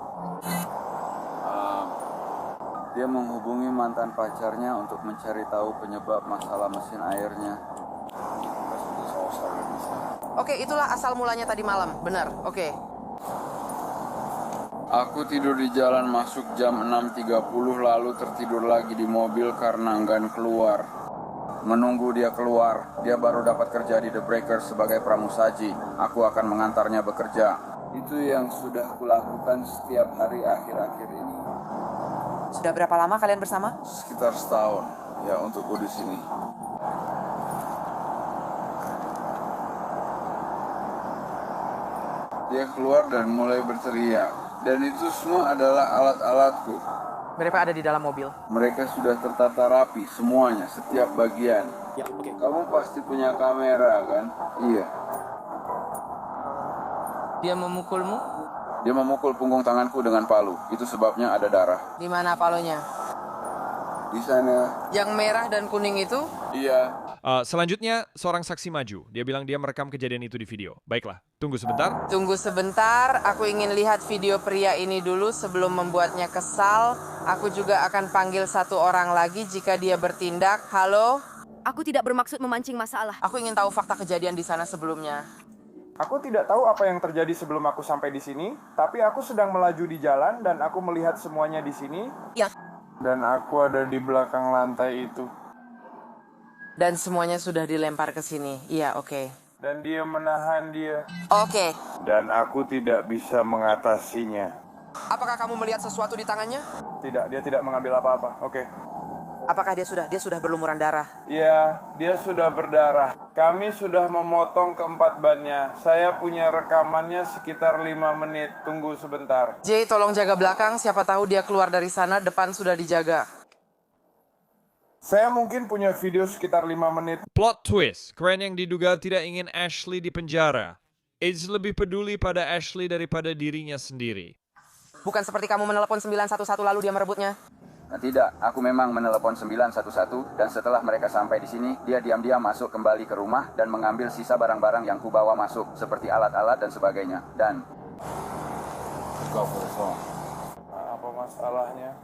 Dia menghubungi mantan pacarnya untuk mencari tahu penyebab masalah mesin airnya. Oke, itulah asal mulanya tadi malam. Benar, oke. Aku tidur di jalan masuk jam 6.30 lalu tertidur lagi di mobil karena enggan keluar. Menunggu dia keluar, dia baru dapat kerja di The Breakers sebagai pramusaji. Aku akan mengantarnya bekerja. Itu yang sudah kulakukan setiap hari akhir-akhir ini. Sudah berapa lama kalian bersama? Sekitar setahun, ya untukku di sini. Dia keluar dan mulai berteriak. Dan itu semua adalah alat-alatku. Mereka ada di dalam mobil. Mereka sudah tertata rapi, semuanya, setiap bagian. Ya, oke. Kamu pasti punya kamera, kan? Iya. Dia memukulmu? Dia memukul punggung tanganku dengan palu. Itu sebabnya ada darah. Di mana palunya? Di sana. Yang merah dan kuning itu? Iya. Selanjutnya, seorang saksi maju. Dia bilang dia merekam kejadian itu di video. Baiklah, tunggu sebentar. Tunggu sebentar, aku ingin lihat video pria ini dulu sebelum membuatnya kesal. Aku juga akan panggil satu orang lagi jika dia bertindak. Halo? Aku tidak bermaksud memancing masalah. Aku ingin tahu fakta kejadian di sana sebelumnya. Aku tidak tahu apa yang terjadi sebelum aku sampai di sini, tapi aku sedang melaju di jalan dan aku melihat semuanya di sini. Ya. Dan aku ada di belakang lantai itu. Dan semuanya sudah dilempar ke sini. Iya, oke. Dan dia menahan dia. Oke. Dan aku tidak bisa mengatasinya. Apakah kamu melihat sesuatu di tangannya? Tidak, dia tidak mengambil apa-apa. Oke. Apakah dia sudah berlumuran darah? Ya, dia sudah berdarah. Kami sudah memotong keempat bannya. Saya punya rekamannya sekitar 5 menit. Tunggu sebentar. Jay, tolong jaga belakang. Siapa tahu dia keluar dari sana, depan sudah dijaga. Saya mungkin punya video sekitar 5 menit. Plot twist, Crane yang diduga tidak ingin Ashley di penjara. Age lebih peduli pada Ashley daripada dirinya sendiri. Bukan seperti kamu menelepon 911 lalu dia merebutnya. Nah, tidak, aku memang menelepon 911 dan setelah mereka sampai di sini, dia diam-diam masuk kembali ke rumah dan mengambil sisa barang-barang yang kubawa masuk, seperti alat-alat dan sebagainya. Dan... Apa masalahnya?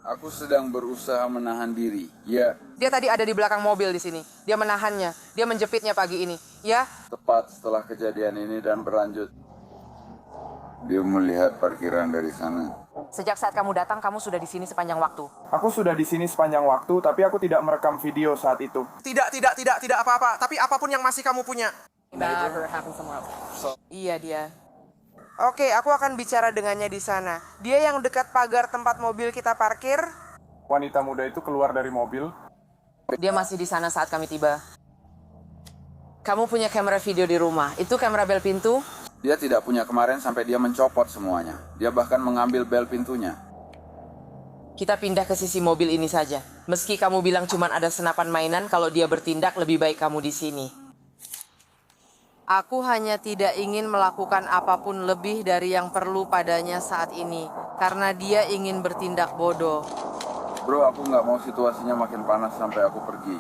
Aku sedang berusaha menahan diri, ya. Dia tadi ada di belakang mobil di sini. Dia menahannya. Dia menjepitnya pagi ini. Ya? Tepat setelah kejadian ini dan berlanjut. Dia melihat parkiran dari sana. Sejak saat kamu datang, kamu sudah di sini sepanjang waktu. Aku sudah di sini sepanjang waktu, tapi aku tidak merekam video saat itu. Tidak apa-apa. Tapi apapun yang masih kamu punya. Iya dia. Oke, aku akan bicara dengannya di sana. Dia yang dekat pagar tempat mobil kita parkir. Wanita muda itu keluar dari mobil. Dia masih di sana saat kami tiba. Kamu punya kamera video di rumah. Itu kamera bel pintu? Dia tidak punya kemarin sampai dia mencopot semuanya. Dia bahkan mengambil bel pintunya. Kita pindah ke sisi mobil ini saja. Meski kamu bilang cuma ada senapan mainan, kalau dia bertindak lebih baik kamu di sini. Aku hanya tidak ingin melakukan apapun lebih dari yang perlu padanya saat ini. Karena dia ingin bertindak bodoh. Bro, aku nggak mau situasinya makin panas sampai aku pergi.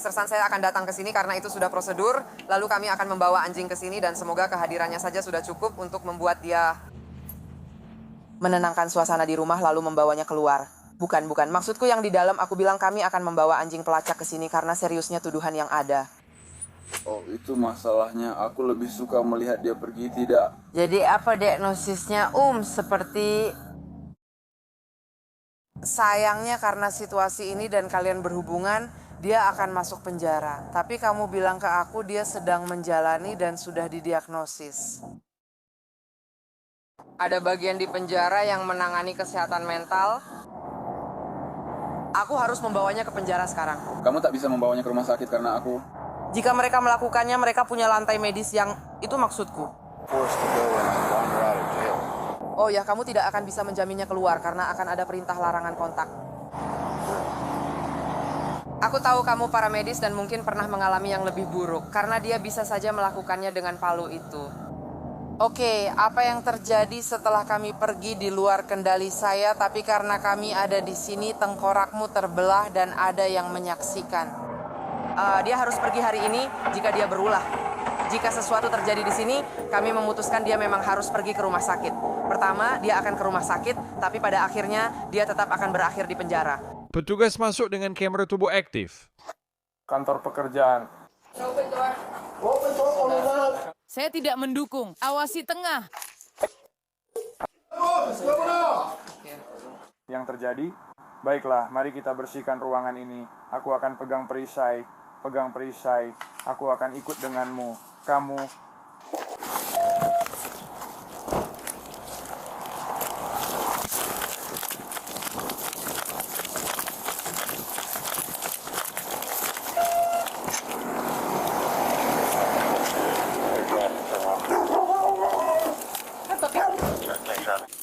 Sersan saya akan datang ke sini karena itu sudah prosedur. Lalu kami akan membawa anjing ke sini dan semoga kehadirannya saja sudah cukup untuk membuat dia menenangkan suasana di rumah lalu membawanya keluar. Bukan. Maksudku yang di dalam aku bilang kami akan membawa anjing pelacak ke sini karena seriusnya tuduhan yang ada. Oh, itu masalahnya. Aku lebih suka melihat dia pergi, tidak. Jadi apa diagnosisnya? Seperti... Sayangnya karena situasi ini dan kalian berhubungan, dia akan masuk penjara. Tapi kamu bilang ke aku dia sedang menjalani dan sudah didiagnosis. Ada bagian di penjara yang menangani kesehatan mental. Aku harus membawanya ke penjara sekarang. Kamu tak bisa membawanya ke rumah sakit karena aku... Jika mereka melakukannya, mereka punya lantai medis yang... Itu maksudku. Oh ya, kamu tidak akan bisa menjaminnya keluar karena akan ada perintah larangan kontak. Aku tahu kamu paramedis dan mungkin pernah mengalami yang lebih buruk karena dia bisa saja melakukannya dengan palu itu. Oke, apa yang terjadi setelah kami pergi di luar kendali saya, tapi karena kami ada di sini, tengkorakmu terbelah dan ada yang menyaksikan. Dia harus pergi hari ini jika dia berulah. Jika sesuatu terjadi di sini, kami memutuskan dia memang harus pergi ke rumah sakit. Pertama, dia akan ke rumah sakit, tapi pada akhirnya dia tetap akan berakhir di penjara. Petugas masuk dengan kamera tubuh aktif. Kantor pekerjaan. Saya tidak mendukung. Awasi tengah. Yang terjadi? Baiklah, mari kita bersihkan ruangan ini. Aku akan pegang perisai. Aku akan ikut denganmu. Kamu...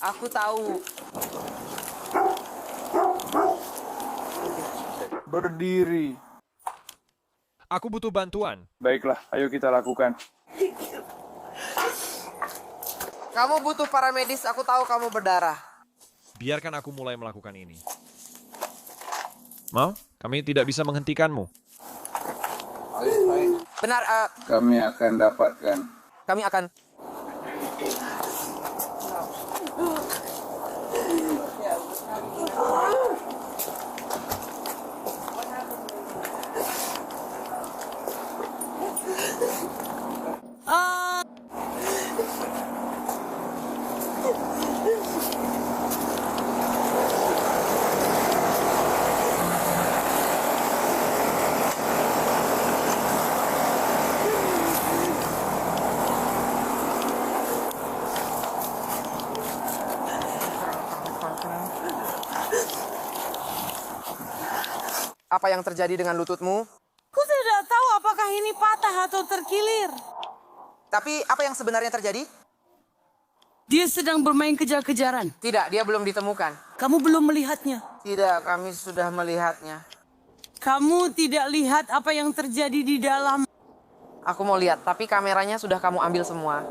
Aku tahu. Berdiri. Aku butuh bantuan. Baiklah, ayo kita lakukan. Kamu butuh paramedis, aku tahu kamu berdarah. Biarkan aku mulai melakukan ini. Mau? Kami tidak bisa menghentikanmu. Benar, Kami akan dapatkan. kami akan... Apa yang terjadi dengan lututmu? Ku tidak tahu apakah ini patah atau terkilir. Tapi apa yang sebenarnya terjadi? Dia sedang bermain kejar-kejaran. Tidak, dia belum ditemukan. Kamu belum melihatnya. Tidak, kami sudah melihatnya. Kamu tidak lihat apa yang terjadi di dalam. Aku mau lihat, tapi kameranya sudah kamu ambil semua.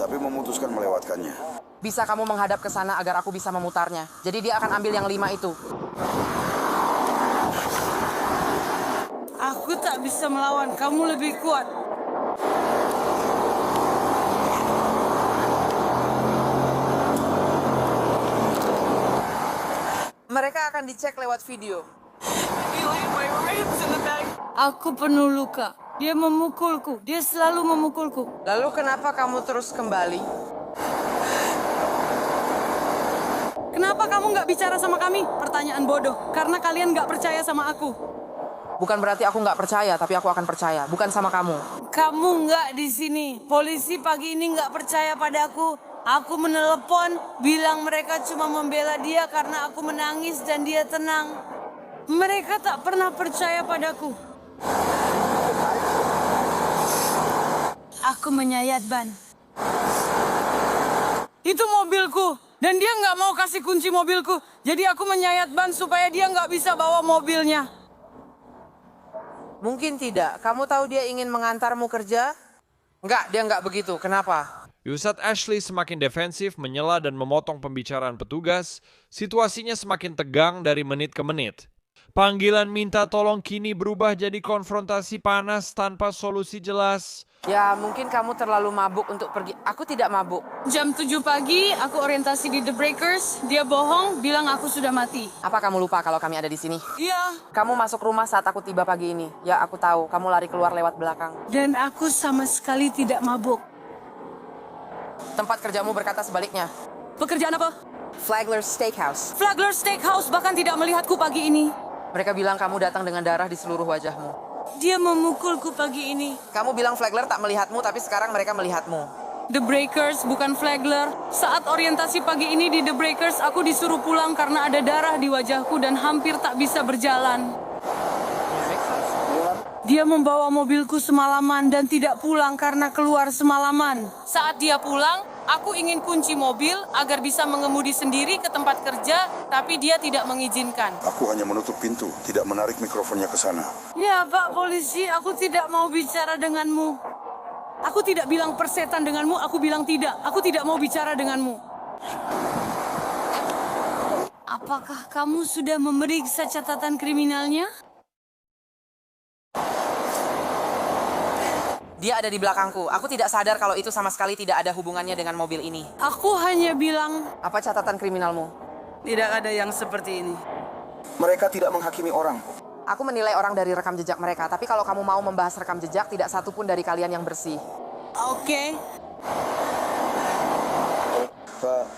Tapi memutuskan melewatkannya. Bisa kamu menghadap ke sana agar aku bisa memutarnya. Jadi dia akan ambil yang 5 itu. Aku tak bisa melawan, kamu lebih kuat. Mereka akan dicek lewat video. Aku penuh luka. Dia memukulku. Dia selalu memukulku. Lalu kenapa kamu terus kembali? Kenapa kamu nggak bicara sama kami? Pertanyaan bodoh. Karena kalian nggak percaya sama aku. Bukan berarti aku nggak percaya, tapi aku akan percaya. Bukan sama kamu. Kamu nggak di sini. Polisi pagi ini nggak percaya padaku. Aku menelepon, bilang mereka cuma membela dia karena aku menangis dan dia tenang. Mereka tak pernah percaya padaku. Aku menyayat ban. Itu mobilku. Dan dia nggak mau kasih kunci mobilku. Jadi aku menyayat ban supaya dia nggak bisa bawa mobilnya. Mungkin tidak. Kamu tahu dia ingin mengantarmu kerja? Enggak, dia enggak begitu. Kenapa? Saat Ashley semakin defensif, menyela dan memotong pembicaraan petugas, situasinya semakin tegang dari menit ke menit. Panggilan minta tolong kini berubah jadi konfrontasi panas tanpa solusi jelas. Ya, mungkin kamu terlalu mabuk untuk pergi. Aku tidak mabuk. Jam 7 pagi, aku orientasi di The Breakers. Dia bohong, bilang aku sudah mati. Apa kamu lupa kalau kami ada di sini? Iya. Kamu masuk rumah saat aku tiba pagi ini. Ya, aku tahu. Kamu lari keluar lewat belakang. Dan aku sama sekali tidak mabuk. Tempat kerjamu berkata sebaliknya. Pekerjaan apa? Flagler Steakhouse. Flagler Steakhouse bahkan tidak melihatku pagi ini. Mereka bilang kamu datang dengan darah di seluruh wajahmu. Dia memukulku pagi ini. Kamu bilang Flagler tak melihatmu, tapi sekarang mereka melihatmu. The Breakers, bukan Flagler. Saat orientasi pagi ini di The Breakers, aku disuruh pulang karena ada darah di wajahku dan hampir tak bisa berjalan. Dia membawa mobilku semalaman dan tidak pulang karena keluar semalaman. Saat dia pulang, aku ingin kunci mobil agar bisa mengemudi sendiri ke tempat kerja, tapi dia tidak mengizinkan. Aku hanya menutup pintu, tidak menarik mikrofonnya ke sana. Ya, Pak Polisi, aku tidak mau bicara denganmu. Aku tidak bilang persetan denganmu, aku bilang tidak. Aku tidak mau bicara denganmu. Apakah kamu sudah memeriksa catatan kriminalnya? Dia ada di belakangku. Aku tidak sadar kalau itu sama sekali tidak ada hubungannya dengan mobil ini. Aku hanya bilang... Apa catatan kriminalmu? Tidak ada yang seperti ini. Mereka tidak menghakimi orang. Aku menilai orang dari rekam jejak mereka, tapi kalau kamu mau membahas rekam jejak, tidak satu pun dari kalian yang bersih. Oke.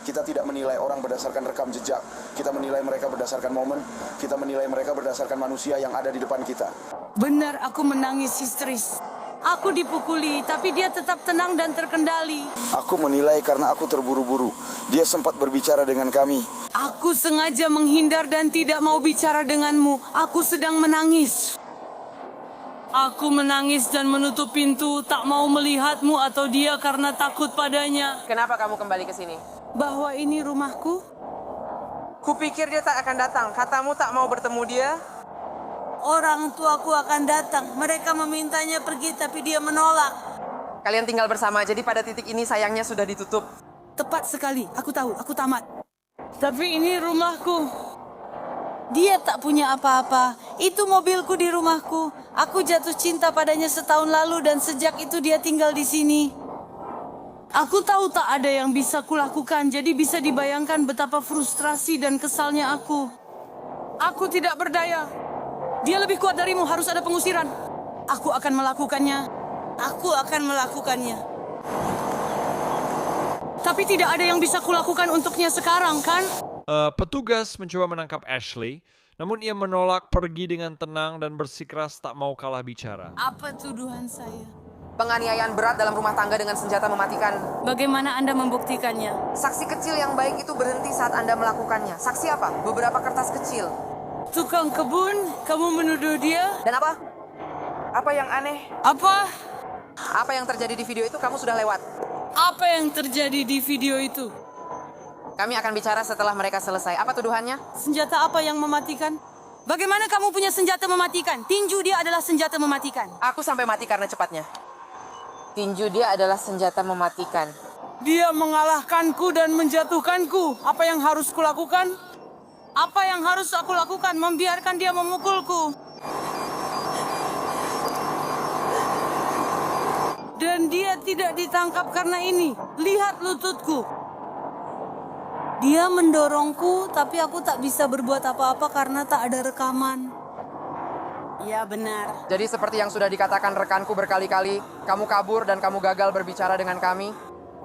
Kita tidak menilai orang berdasarkan rekam jejak. Kita menilai mereka berdasarkan momen. Kita menilai mereka berdasarkan manusia yang ada di depan kita. Benar, aku menangis histeris. Aku dipukuli, tapi dia tetap tenang dan terkendali. Aku menilai karena aku terburu-buru. Dia sempat berbicara dengan kami. Aku sengaja menghindar dan tidak mau bicara denganmu. Aku sedang menangis. Aku menangis dan menutup pintu, tak mau melihatmu atau dia karena takut padanya. Kenapa kamu kembali ke sini? Bahwa ini rumahku. Kupikir dia tak akan datang. Katamu tak mau bertemu dia? Orang tuaku akan datang. Mereka memintanya pergi, tapi dia menolak. Kalian tinggal bersama, jadi pada titik ini sayangnya sudah ditutup. Tepat sekali, aku tahu, aku tamat. Tapi ini rumahku. Dia tak punya apa-apa. Itu mobilku di rumahku. Aku jatuh cinta padanya setahun lalu dan sejak itu dia tinggal di sini. Aku tahu tak ada yang bisa kulakukan, jadi bisa dibayangkan betapa frustrasi dan kesalnya aku. Aku tidak berdaya. Dia lebih kuat darimu, harus ada pengusiran. Aku akan melakukannya. Aku akan melakukannya. Tapi tidak ada yang bisa kulakukan untuknya sekarang, kan? Petugas mencoba menangkap Ashley, namun ia menolak pergi dengan tenang dan bersikeras tak mau kalah bicara. Apa tuduhan saya? Penganiayaan berat dalam rumah tangga dengan senjata mematikan. Bagaimana Anda membuktikannya? Saksi kecil yang baik itu berhenti saat Anda melakukannya. Saksi apa? Beberapa kertas kecil. Tukang kebun, kamu menuduh dia? Dan apa? Apa yang aneh? Apa? Apa yang terjadi di video itu kamu sudah lewat. Apa yang terjadi di video itu? Kami akan bicara setelah mereka selesai. Apa tuduhannya? Senjata apa yang mematikan? Bagaimana kamu punya senjata mematikan? Tinju dia adalah senjata mematikan. Aku sampai mati karena cepatnya. Tinju dia adalah senjata mematikan. Dia mengalahkanku dan menjatuhkanku. Apa yang harus kulakukan? Apa yang harus aku lakukan? Membiarkan dia memukulku. Dan dia tidak ditangkap karena ini. Lihat lututku. Dia mendorongku, tapi aku tak bisa berbuat apa-apa karena tak ada rekaman. Ya benar. Jadi seperti yang sudah dikatakan rekanku berkali-kali, kamu kabur dan kamu gagal berbicara dengan kami.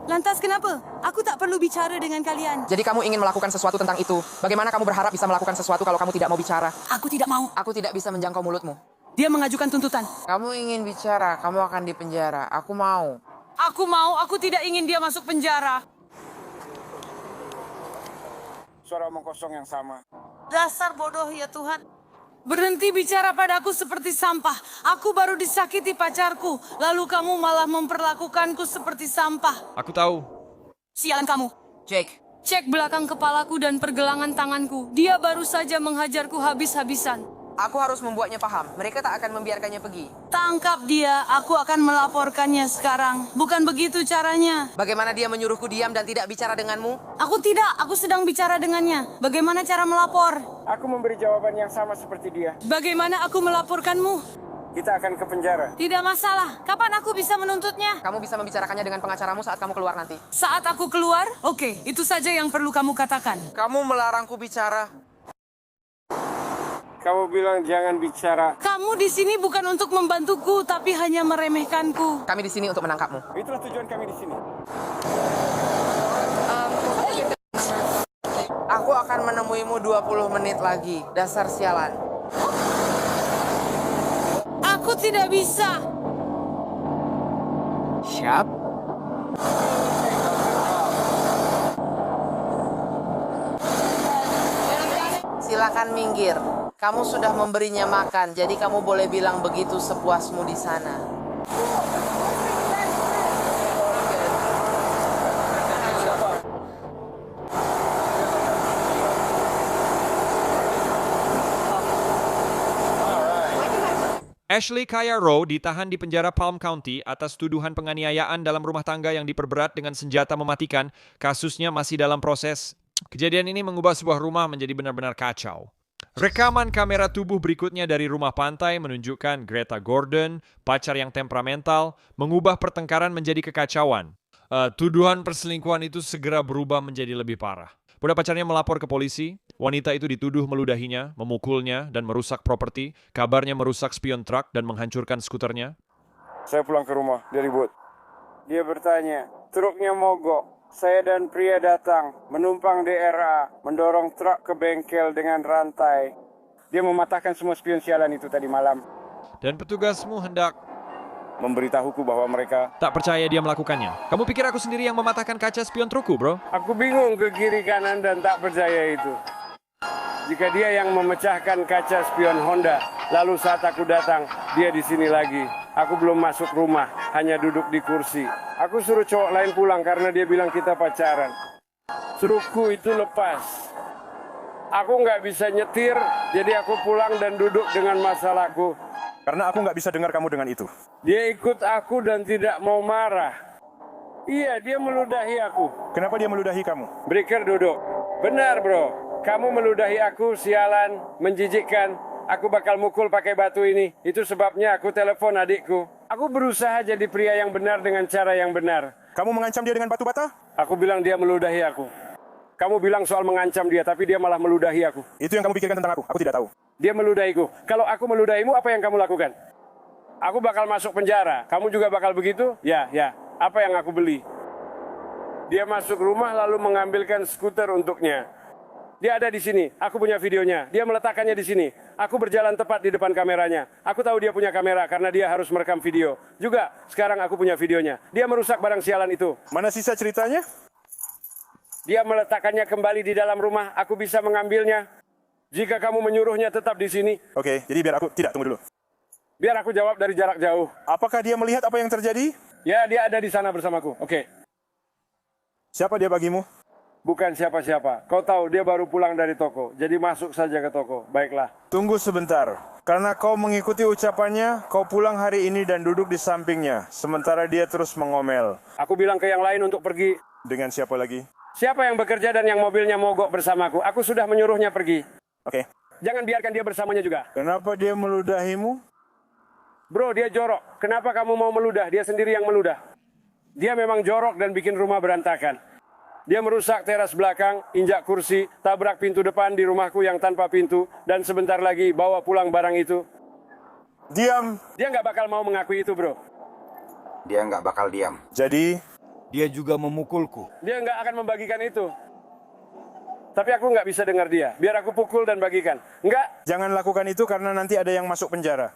Lantas kenapa? Aku tak perlu bicara dengan kalian. Jadi kamu ingin melakukan sesuatu tentang itu. Bagaimana kamu berharap bisa melakukan sesuatu kalau kamu tidak mau bicara? Aku tidak mau. Aku tidak bisa menjangkau mulutmu. Dia mengajukan tuntutan. Kamu ingin bicara, kamu akan dipenjara. Aku mau. Aku tidak ingin dia masuk penjara. Suara omong kosong yang sama. Dasar bodoh ya Tuhan. Berhenti bicara padaku seperti sampah. Aku baru disakiti pacarku. Lalu kamu malah memperlakukanku seperti sampah. Aku tahu. Sialan kamu. Jake. Cek belakang kepalaku dan pergelangan tanganku. Dia baru saja menghajarku habis-habisan. Aku harus membuatnya paham. Mereka tak akan membiarkannya pergi. Tangkap dia, aku akan melaporkannya sekarang. Bukan begitu caranya. Bagaimana dia menyuruhku diam dan tidak bicara denganmu? Aku tidak, aku sedang bicara dengannya. Bagaimana cara melapor? Aku memberi jawaban yang sama seperti dia. Bagaimana aku melaporkanmu? Kita akan ke penjara. Tidak masalah. Kapan aku bisa menuntutnya? Kamu bisa membicarakannya dengan pengacaramu saat kamu keluar nanti. Saat aku keluar? Oke, itu saja yang perlu kamu katakan. Kamu melarangku bicara. Kamu bilang jangan bicara. Kamu di sini bukan untuk membantuku, tapi hanya meremehkanku. Kami di sini untuk menangkapmu. Itulah tujuan kami di sini. Aku akan menemuimu 20 menit lagi. Dasar sialan. Aku tidak bisa. Siap. Silakan minggir. Kamu sudah memberinya makan, jadi kamu boleh bilang begitu sepuasmu di sana. Ashley Kaya Rowe ditahan di penjara Palm County atas tuduhan penganiayaan dalam rumah tangga yang diperberat dengan senjata mematikan. Kasusnya masih dalam proses. Kejadian ini mengubah sebuah rumah menjadi benar-benar kacau. Rekaman kamera tubuh berikutnya dari rumah pantai menunjukkan Greta Gordon, pacar yang temperamental, mengubah pertengkaran menjadi kekacauan. Tuduhan perselingkuhan itu segera berubah menjadi lebih parah. Pada pacarnya melapor ke polisi, wanita itu dituduh meludahinya, memukulnya, dan merusak properti. Kabarnya merusak spion truk dan menghancurkan skuternya. Saya pulang ke rumah, dia ribut. Dia bertanya, truknya mogok. Saya dan pria datang, menumpang DRA, mendorong truk ke bengkel dengan rantai. Dia mematahkan semua spion sialan itu tadi malam. Dan petugasmu hendak memberitahuku bahwa mereka tak percaya dia melakukannya. Kamu pikir aku sendiri yang mematahkan kaca spion trukku, bro? Aku bingung ke kiri kanan dan tak percaya itu. Jika dia yang memecahkan kaca spion Honda, lalu saat aku datang, dia di sini lagi. Aku belum masuk rumah, hanya duduk di kursi. Aku suruh cowok lain pulang karena dia bilang kita pacaran. Trukku itu lepas. Aku nggak bisa nyetir, jadi aku pulang dan duduk dengan masalahku. Karena aku nggak bisa dengar kamu dengan itu. Dia ikut aku dan tidak mau marah. Iya, dia meludahi aku. Kenapa dia meludahi kamu? Breaker duduk. Benar, bro. Kamu meludahi aku, sialan, menjijikkan. Aku bakal mukul pakai batu ini. Itu sebabnya aku telepon adikku. Aku berusaha jadi pria yang benar dengan cara yang benar. Kamu mengancam dia dengan batu bata? Aku bilang dia meludahi aku. Kamu bilang soal mengancam dia, tapi dia malah meludahi aku. Itu yang kamu pikirkan tentang aku? Aku tidak tahu. Dia meludahiku. Kalau aku meludahimu, apa yang kamu lakukan? Aku bakal masuk penjara. Kamu juga bakal begitu? Ya. Apa yang aku beli? Dia masuk rumah lalu mengambilkan skuter untuknya. Dia ada di sini. Aku punya videonya. Dia meletakkannya di sini. Aku berjalan tepat di depan kameranya. Aku tahu dia punya kamera karena dia harus merekam video. Juga, sekarang aku punya videonya. Dia merusak barang sialan itu. Mana sisa ceritanya? Dia meletakkannya kembali di dalam rumah. Aku bisa mengambilnya. Jika kamu menyuruhnya tetap di sini. Oke, jadi biar aku... Tidak, tunggu dulu. Biar aku jawab dari jarak jauh. Apakah dia melihat apa yang terjadi? Ya, dia ada di sana bersamaku. Oke. Siapa dia bagimu? Bukan siapa-siapa. Kau tahu dia baru pulang dari toko. Jadi masuk saja ke toko. Baiklah. Tunggu sebentar. Karena kau mengikuti ucapannya, kau pulang hari ini dan duduk di sampingnya. Sementara dia terus mengomel. Aku bilang ke yang lain untuk pergi. Dengan siapa lagi? Siapa yang bekerja dan yang mobilnya mogok bersamaku? Aku sudah menyuruhnya pergi. Oke. Jangan biarkan dia bersamanya juga. Kenapa dia meludahimu? Bro, dia jorok. Kenapa kamu mau meludah? Dia sendiri yang meludah. Dia memang jorok dan bikin rumah berantakan. Dia merusak teras belakang, injak kursi, tabrak pintu depan di rumahku yang tanpa pintu, dan sebentar lagi bawa pulang barang itu. Diam. Dia nggak bakal mau mengakui itu, bro. Dia nggak bakal diam. Jadi? Dia juga memukulku. Dia nggak akan membagikan itu. Tapi aku nggak bisa dengar dia. Biar aku pukul dan bagikan. Nggak. Jangan lakukan itu karena nanti ada yang masuk penjara.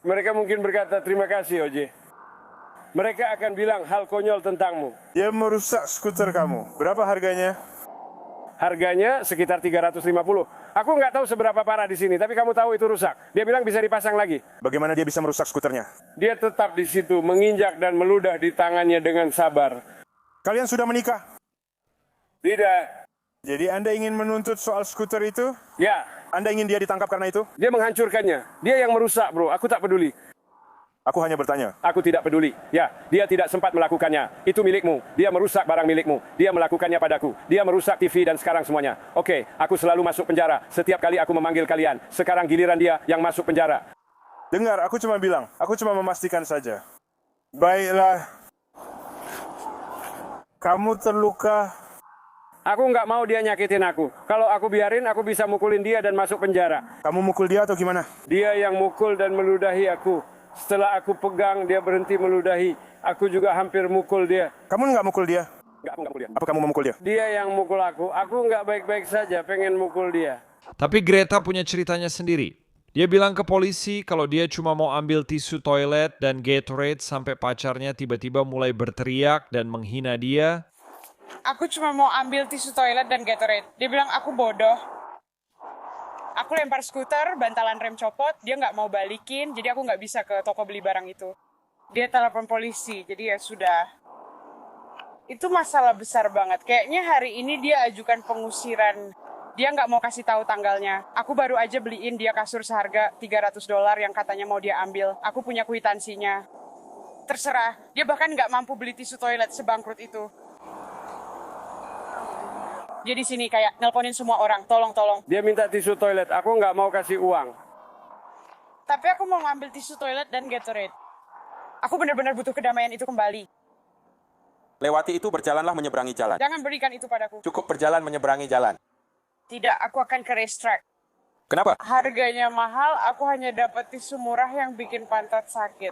Mereka mungkin berkata, terima kasih, OJ. Mereka akan bilang hal konyol tentangmu. Dia merusak skuter kamu. Berapa harganya? Harganya sekitar 350. Aku nggak tahu seberapa parah di sini, tapi kamu tahu itu rusak. Dia bilang bisa dipasang lagi. Bagaimana dia bisa merusak skuternya? Dia tetap di situ, menginjak dan meludah di tangannya dengan sabar. Kalian sudah menikah? Tidak. Jadi Anda ingin menuntut soal skuter itu? Ya. Anda ingin dia ditangkap karena itu? Dia menghancurkannya. Dia yang merusak, bro. Aku tak peduli. Aku hanya bertanya. Aku tidak peduli. Ya, dia tidak sempat melakukannya. Itu milikmu. Dia merusak barang milikmu. Dia melakukannya padaku. Dia merusak TV dan sekarang semuanya. Oke, aku selalu masuk penjara. Setiap kali aku memanggil kalian. Sekarang giliran dia yang masuk penjara. Dengar, aku cuma bilang. Aku cuma memastikan saja. Baiklah. Kamu terluka. Aku nggak mau dia nyakitin aku. Kalau aku biarin, aku bisa mukulin dia dan masuk penjara. Kamu mukul dia atau gimana? Dia yang mukul dan meludahi aku. Setelah aku pegang, dia berhenti meludahi. Aku juga hampir mukul dia. Kamu nggak mukul dia? Nggak, aku nggak mukul dia. Apa kamu mau mukul dia? Dia yang mukul aku. Aku nggak baik-baik saja, pengen mukul dia. Tapi Greta punya ceritanya sendiri. Dia bilang ke polisi kalau dia cuma mau ambil tisu toilet dan Gatorade sampai pacarnya tiba-tiba mulai berteriak dan menghina dia. Aku cuma mau ambil tisu toilet dan Gatorade. Dia bilang aku bodoh. Aku lempar skuter, bantalan rem copot, dia nggak mau balikin, jadi aku nggak bisa ke toko beli barang itu. Dia telepon polisi, jadi ya sudah. Itu masalah besar banget. Kayaknya hari ini dia ajukan pengusiran. Dia nggak mau kasih tahu tanggalnya. Aku baru aja beliin dia kasur seharga $300 yang katanya mau dia ambil. Aku punya kwitansinya. Terserah, dia bahkan nggak mampu beli tisu toilet sebangkrut itu. Dia di sini kayak nelponin semua orang, tolong. Dia minta tisu toilet, aku nggak mau kasih uang. Tapi aku mau ngambil tisu toilet dan Gatorade. Aku benar-benar butuh kedamaian itu kembali. Lewati itu, berjalanlah menyeberangi jalan. Jangan berikan itu padaku. Cukup berjalan menyeberangi jalan. Tidak, aku akan ke racetrack. Kenapa? Harganya mahal, aku hanya dapat tisu murah yang bikin pantat sakit.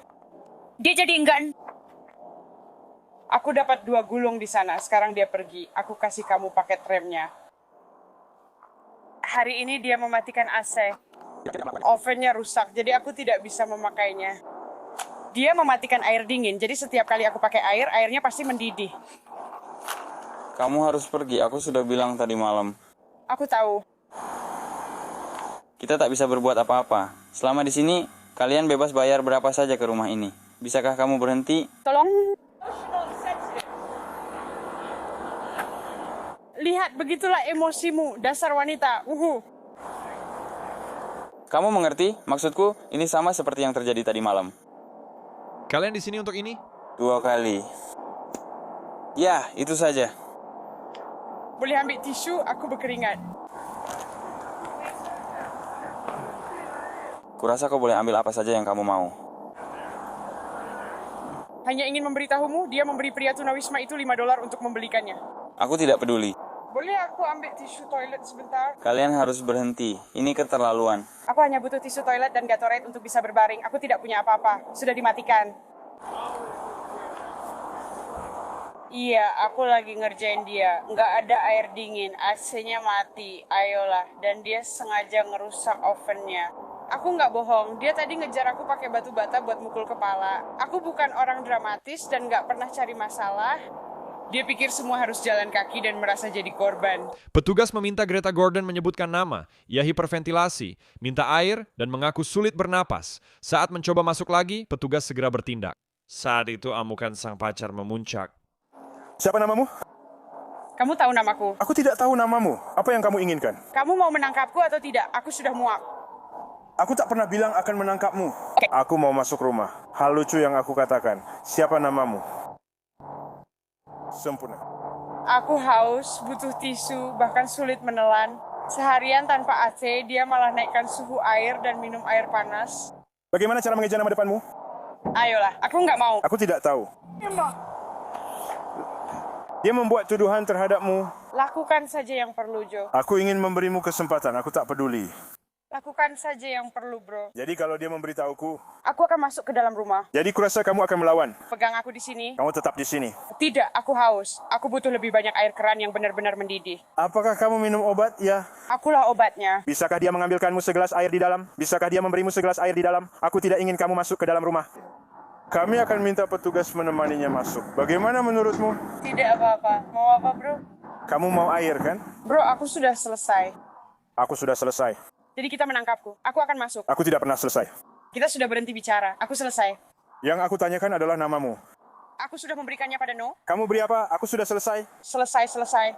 Dia jadi enggan. Aku dapat 2 gulung di sana, sekarang dia pergi. Aku kasih kamu paket remnya. Hari ini dia mematikan AC. Ovennya rusak, jadi aku tidak bisa memakainya. Dia mematikan air dingin, jadi setiap kali aku pakai air, airnya pasti mendidih. Kamu harus pergi, aku sudah bilang tadi malam. Aku tahu. Kita tak bisa berbuat apa-apa. Selama di sini, kalian bebas bayar berapa saja ke rumah ini. Bisakah kamu berhenti? Tolong. Lihat, begitulah emosimu, dasar wanita. Kamu mengerti? Maksudku, ini sama seperti yang terjadi tadi malam. Kalian di sini untuk ini? 2 kali. Ya, itu saja. Boleh ambil tisu, aku berkeringat. Kurasa kau boleh ambil apa saja yang kamu mau. Hanya ingin memberitahumu, dia memberi pria tunawisma itu $5 untuk membelikannya. Aku tidak peduli. Boleh aku ambil tisu toilet sebentar? Kalian harus berhenti. Ini keterlaluan. Aku hanya butuh tisu toilet dan Gatorade untuk bisa berbaring. Aku tidak punya apa-apa. Sudah dimatikan. Iya, aku lagi ngerjain dia. Nggak ada air dingin. AC-nya mati. Ayolah. Dan dia sengaja ngerusak ovennya. Aku nggak bohong. Dia tadi ngejar aku pakai batu bata buat mukul kepala. Aku bukan orang dramatis dan nggak pernah cari masalah. Dia pikir semua harus jalan kaki dan merasa jadi korban. Petugas meminta Greta Gordon menyebutkan nama. Ia hiperventilasi, minta air, dan mengaku sulit bernapas. Saat mencoba masuk lagi, petugas segera bertindak. Saat itu amukan sang pacar memuncak. Siapa namamu? Kamu tahu namaku? Aku tidak tahu namamu. Apa yang kamu inginkan? Kamu mau menangkapku atau tidak? Aku sudah muak. Aku tak pernah bilang akan menangkapmu. Aku mau masuk rumah. Hal lucu yang aku katakan. Siapa namamu? Sempurna. Aku haus, butuh tisu, bahkan sulit menelan. Seharian tanpa AC, dia malah naikkan suhu air dan minum air panas. Bagaimana cara mengeja nama depanmu? Ayolah, aku nggak mau. Aku tidak tahu. Dia membuat tuduhan terhadapmu. Lakukan saja yang perlu, Joe. Aku ingin memberimu kesempatan. Aku tak peduli. Lakukan saja yang perlu, bro. Jadi kalau dia memberitahuku, Aku akan masuk ke dalam rumah. jadi kurasa kamu akan melawan. Pegang aku di sini. Kamu tetap di sini. Tidak, aku haus. Aku butuh lebih banyak air keran yang benar-benar mendidih. Apakah kamu minum obat? Ya. Akulah obatnya. Bisakah dia mengambilkanmu segelas air di dalam? Bisakah dia memberimu segelas air di dalam? Aku tidak ingin kamu masuk ke dalam rumah. Kami akan minta petugas menemaninya masuk. Bagaimana menurutmu? Tidak apa-apa. Mau apa, bro? Kamu mau air, kan? Bro, aku sudah selesai. Aku sudah selesai. Jadi kita menangkapku. Aku akan masuk. Aku tidak pernah selesai. Kita sudah berhenti bicara. Aku selesai. Yang aku tanyakan adalah namamu. Aku sudah memberikannya pada No. Kamu beri apa? Aku sudah selesai. Selesai.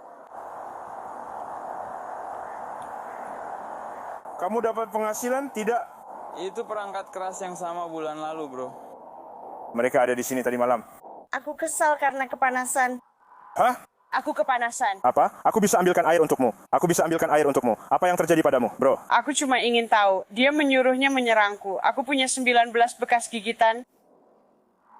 Kamu dapat penghasilan? Tidak. Itu perangkat keras yang sama bulan lalu, bro. Mereka ada di sini tadi malam. Aku kesal karena kepanasan. Hah? Aku kepanasan. Apa? Aku bisa ambilkan air untukmu. Aku bisa ambilkan air untukmu. Apa yang terjadi padamu, bro? Aku cuma ingin tahu. Dia menyuruhnya menyerangku. Aku punya 19 bekas gigitan.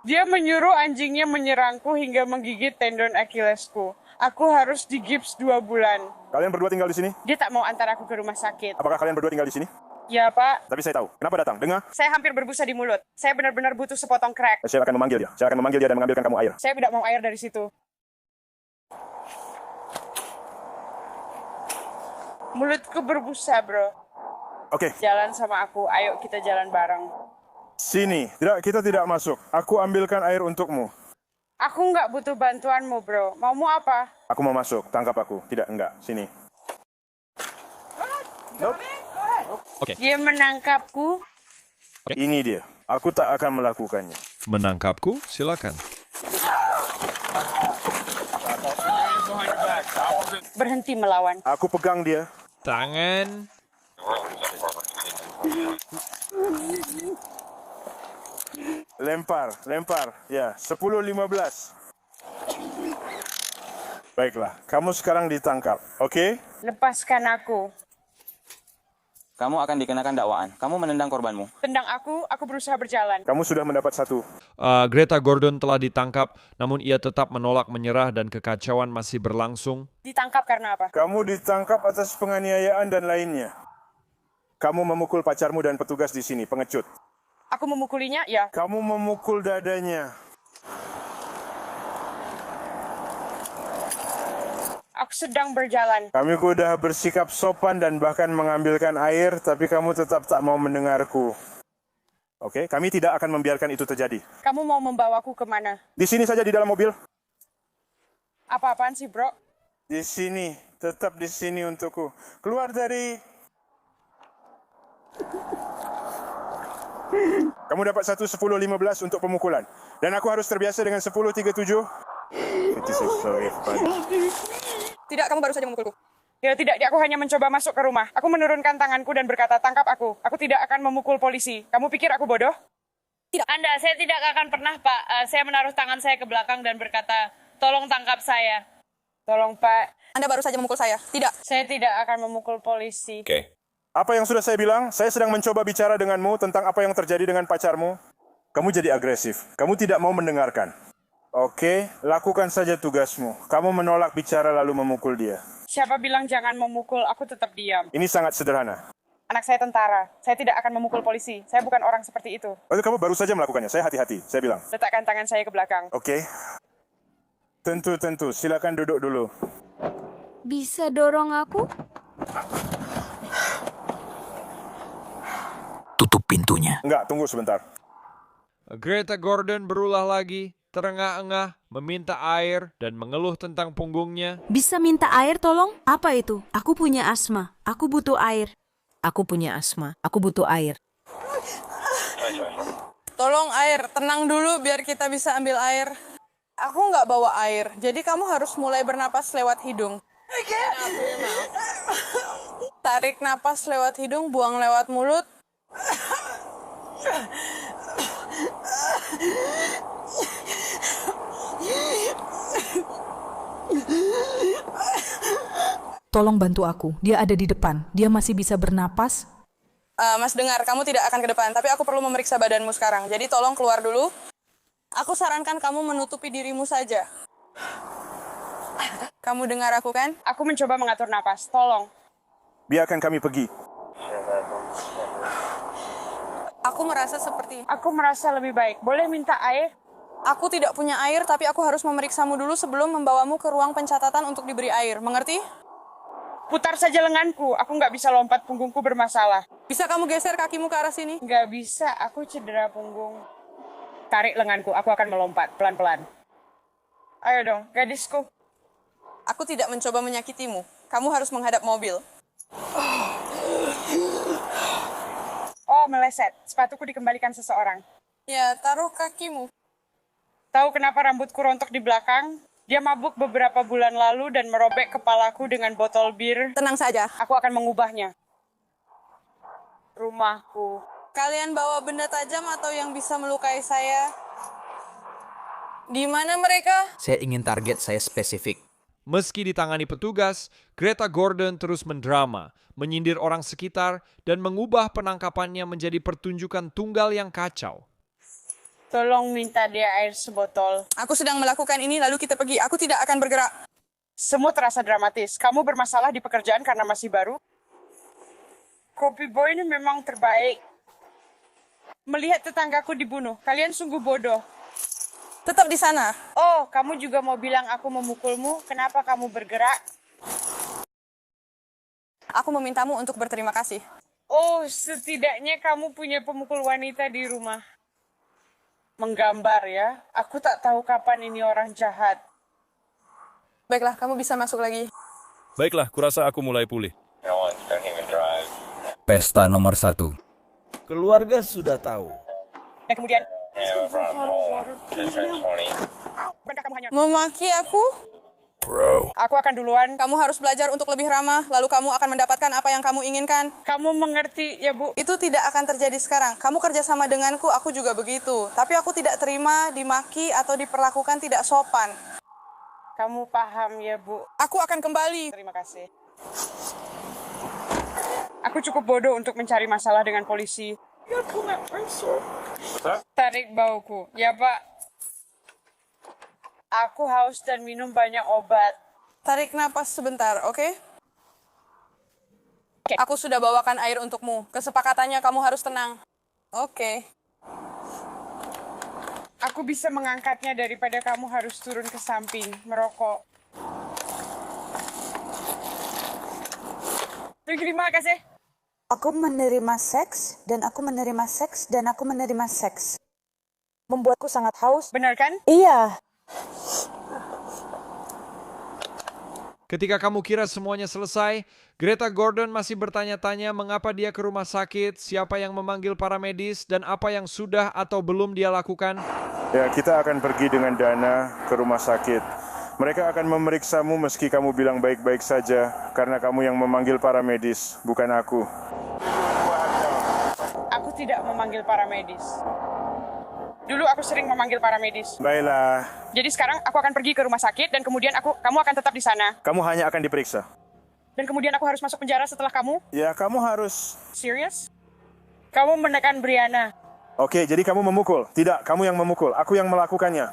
Dia menyuruh anjingnya menyerangku hingga menggigit tendon Achillesku. Aku harus digips 2 bulan. Kalian berdua tinggal di sini? Dia tak mau antar aku ke rumah sakit. Apakah kalian berdua tinggal di sini? Ya, Pak. Tapi saya tahu. Kenapa datang? Dengar? Saya hampir berbusa di mulut. Saya benar-benar butuh sepotong crack. Saya akan memanggil dia. Saya akan memanggil dia dan mengambilkan kamu air. Saya tidak mau air dari situ. Mulutku berbusa, bro. Oke. Jalan sama aku. Ayo kita jalan bareng. Sini. Tidak, kita tidak masuk. Aku ambilkan air untukmu. Aku nggak butuh bantuanmu, bro. Maumu apa? Aku mau masuk. Tangkap aku. Tidak, enggak. Sini. Oke. Dia menangkapku. Ini dia. Aku tak akan melakukannya. Menangkapku? Silakan. Berhenti melawan. Aku pegang dia. Tangan. Lempar. Ya, 10-15. Baiklah, kamu sekarang ditangkap, oke? Lepaskan aku. Kamu akan dikenakan dakwaan. Kamu menendang korbanmu. Tendang aku berusaha berjalan. Kamu sudah mendapat 1. Greta Gordon telah ditangkap, namun ia tetap menolak menyerah dan kekacauan masih berlangsung. Ditangkap karena apa? Kamu ditangkap atas penganiayaan dan lainnya. Kamu memukul pacarmu dan petugas di sini, pengecut. Aku memukulinya, ya. Kamu memukul dadanya. Aku sedang berjalan. Kami sudah bersikap sopan dan bahkan mengambilkan air, tapi kamu tetap tak mau mendengarku. Oke, kami tidak akan membiarkan itu terjadi. Kamu mau membawaku kemana? Di sini saja di dalam mobil. Apa-apaan sih, bro? Di sini, tetap di sini untukku. Keluar dari... Kamu dapat 1 10-15 untuk pemukulan. Dan aku harus terbiasa dengan 10-37. Tidak, kamu baru saja memukulku. Ya tidak, aku hanya mencoba masuk ke rumah. Aku menurunkan tanganku dan berkata, tangkap aku. Aku tidak akan memukul polisi. Kamu pikir aku bodoh? Tidak. Anda, saya tidak akan pernah, Pak. Saya menaruh tangan saya ke belakang dan berkata, tolong tangkap saya. Tolong, Pak. Anda baru saja memukul saya. Tidak. Saya tidak akan memukul polisi. Oke. Apa yang sudah saya bilang? Saya sedang mencoba bicara denganmu tentang apa yang terjadi dengan pacarmu. Kamu jadi agresif. Kamu tidak mau mendengarkan. Oke, lakukan saja tugasmu. Kamu menolak bicara lalu memukul dia. Siapa bilang jangan memukul, aku tetap diam. Ini sangat sederhana. Anak saya tentara. Saya tidak akan memukul polisi. Saya bukan orang seperti itu. Lalu kamu baru saja melakukannya. Saya hati-hati. Saya bilang. Letakkan tangan saya ke belakang. Oke. Tentu. Silakan duduk dulu. Bisa dorong aku? Tutup pintunya. Enggak, tunggu sebentar. Greta Gordon berulah lagi. terengah-engah, meminta air, dan mengeluh tentang punggungnya. Bisa minta air tolong? Apa itu? Aku punya asma. Aku butuh air. Aku punya asma. Aku butuh air. Tolong air, tenang dulu biar kita bisa ambil air. Aku nggak bawa air, jadi kamu harus mulai bernapas lewat hidung. Tarik napas lewat hidung, buang lewat mulut. Tolong bantu aku. Dia ada di depan. Dia masih bisa bernapas. Mas dengar, kamu tidak akan ke depan, tapi aku perlu memeriksa badanmu sekarang. Jadi tolong keluar dulu. Aku sarankan kamu menutupi dirimu saja. Kamu dengar aku kan? Aku mencoba mengatur napas. Tolong. Biarkan kami pergi. Aku merasa seperti... Aku merasa lebih baik. Boleh minta air? Aku tidak punya air, tapi aku harus memeriksamu dulu sebelum membawamu ke ruang pencatatan untuk diberi air. Mengerti? Putar saja lenganku. Aku nggak bisa lompat, punggungku bermasalah. Bisa kamu geser kakimu ke arah sini? Nggak bisa, aku cedera punggung. Tarik lenganku, aku akan melompat pelan-pelan. Ayo dong, gadisku. Aku tidak mencoba menyakitimu. Kamu harus menghadap mobil. Oh, meleset. Sepatuku dikembalikan seseorang. Ya, taruh kakimu. Tahu kenapa rambutku rontok di belakang? Dia mabuk beberapa bulan lalu dan merobek kepalaku dengan botol bir. Tenang saja. Aku akan mengubahnya. Rumahku. Kalian bawa benda tajam atau yang bisa melukai saya? Di mana mereka? Saya ingin target saya spesifik. Meski ditangani petugas, Greta Gordon terus mendrama, menyindir orang sekitar, dan mengubah penangkapannya menjadi pertunjukan tunggal yang kacau. Tolong minta dia air sebotol. Aku sedang melakukan ini, lalu kita pergi. Aku tidak akan bergerak. Semua terasa dramatis. Kamu bermasalah di pekerjaan karena masih baru? Kopi boy ini memang terbaik. Melihat tetanggaku dibunuh, kalian sungguh bodoh. Tetap di sana. Oh, kamu juga mau bilang aku memukulmu? Kenapa kamu bergerak? Aku memintamu untuk berterima kasih. Oh, setidaknya kamu punya pemukul wanita di rumah. Menggambar ya. Aku tak tahu kapan ini orang jahat. Baiklah, kamu bisa masuk lagi. Baiklah, kurasa aku mulai pulih. Pesta nomor 1. Keluarga sudah tahu. Dan kemudian... Memaki aku? Bro. Aku akan duluan. Kamu harus belajar untuk lebih ramah, lalu kamu akan mendapatkan apa yang kamu inginkan. Kamu mengerti, ya Bu? Itu tidak akan terjadi sekarang. Kamu kerja sama denganku, aku juga begitu. Tapi aku tidak terima dimaki atau diperlakukan tidak sopan. Kamu paham ya, Bu? Aku akan kembali. Terima kasih. Aku cukup bodoh untuk mencari masalah dengan polisi. Tarik bauku. Ya, Pak. Aku haus dan minum banyak obat. Tarik napas sebentar, oke? Aku sudah bawakan air untukmu. Kesepakatannya kamu harus tenang. Oke. Aku bisa mengangkatnya daripada kamu harus turun ke samping, merokok. Terima kasih. Aku menerima seks, dan aku menerima seks, dan aku menerima seks. Membuatku sangat haus. Benar kan? Iya. Ketika kamu kira semuanya selesai, Greta Gordon masih bertanya-tanya mengapa dia ke rumah sakit, siapa yang memanggil para medis, dan apa yang sudah atau belum dia lakukan. Ya, kita akan pergi dengan Dana ke rumah sakit. Mereka akan memeriksamu meski kamu bilang baik-baik saja, karena kamu yang memanggil para medis, bukan aku. Aku tidak memanggil para medis. Dulu aku sering memanggil para medis. Baiklah. Jadi sekarang aku akan pergi ke rumah sakit dan kemudian kamu akan tetap di sana. Kamu hanya akan diperiksa. Dan kemudian aku harus masuk penjara setelah kamu? Ya, kamu harus... Serius? Kamu menekan Brianna. Oke, jadi kamu memukul. Tidak, kamu yang memukul. Aku yang melakukannya.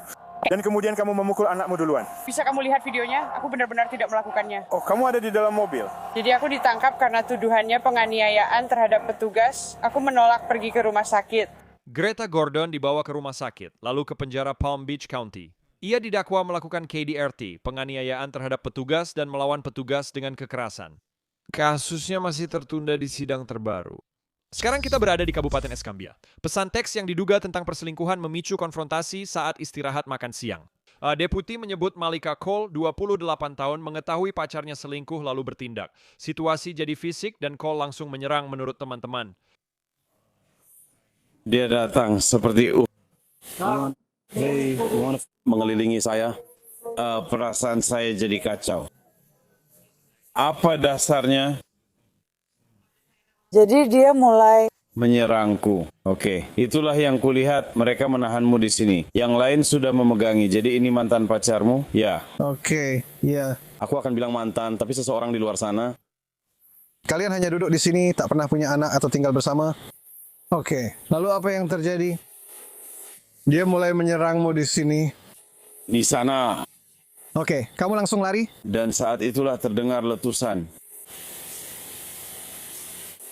Dan kemudian kamu memukul anakmu duluan. Bisa kamu lihat videonya? Aku benar-benar tidak melakukannya. Oh, kamu ada di dalam mobil? Jadi aku ditangkap karena tuduhannya penganiayaan terhadap petugas. Aku menolak pergi ke rumah sakit. Greta Gordon dibawa ke rumah sakit, lalu ke penjara Palm Beach County. Ia didakwa melakukan KDRT, penganiayaan terhadap petugas dan melawan petugas dengan kekerasan. Kasusnya masih tertunda di sidang terbaru. Sekarang kita berada di Kabupaten Escambia. Pesan teks yang diduga tentang perselingkuhan memicu konfrontasi saat istirahat makan siang. Deputi menyebut Malika Cole, 28 tahun, mengetahui pacarnya selingkuh lalu bertindak. Situasi jadi fisik dan Cole langsung menyerang menurut teman-teman. Dia datang seperti mengelilingi saya. Perasaan saya jadi kacau. Apa dasarnya? Jadi dia mulai Menyerangku. Oke, itulah yang kulihat. Mereka menahanmu di sini. Yang lain sudah memegangi. Jadi ini mantan pacarmu? Ya. Oke, ya. Aku akan bilang mantan, tapi seseorang di luar sana. Kalian hanya duduk di sini, tak pernah punya anak atau tinggal bersama? Oke, lalu apa yang terjadi? Dia mulai menyerangmu di sini. Di sana. Oke, kamu langsung lari? Dan saat itulah terdengar letusan.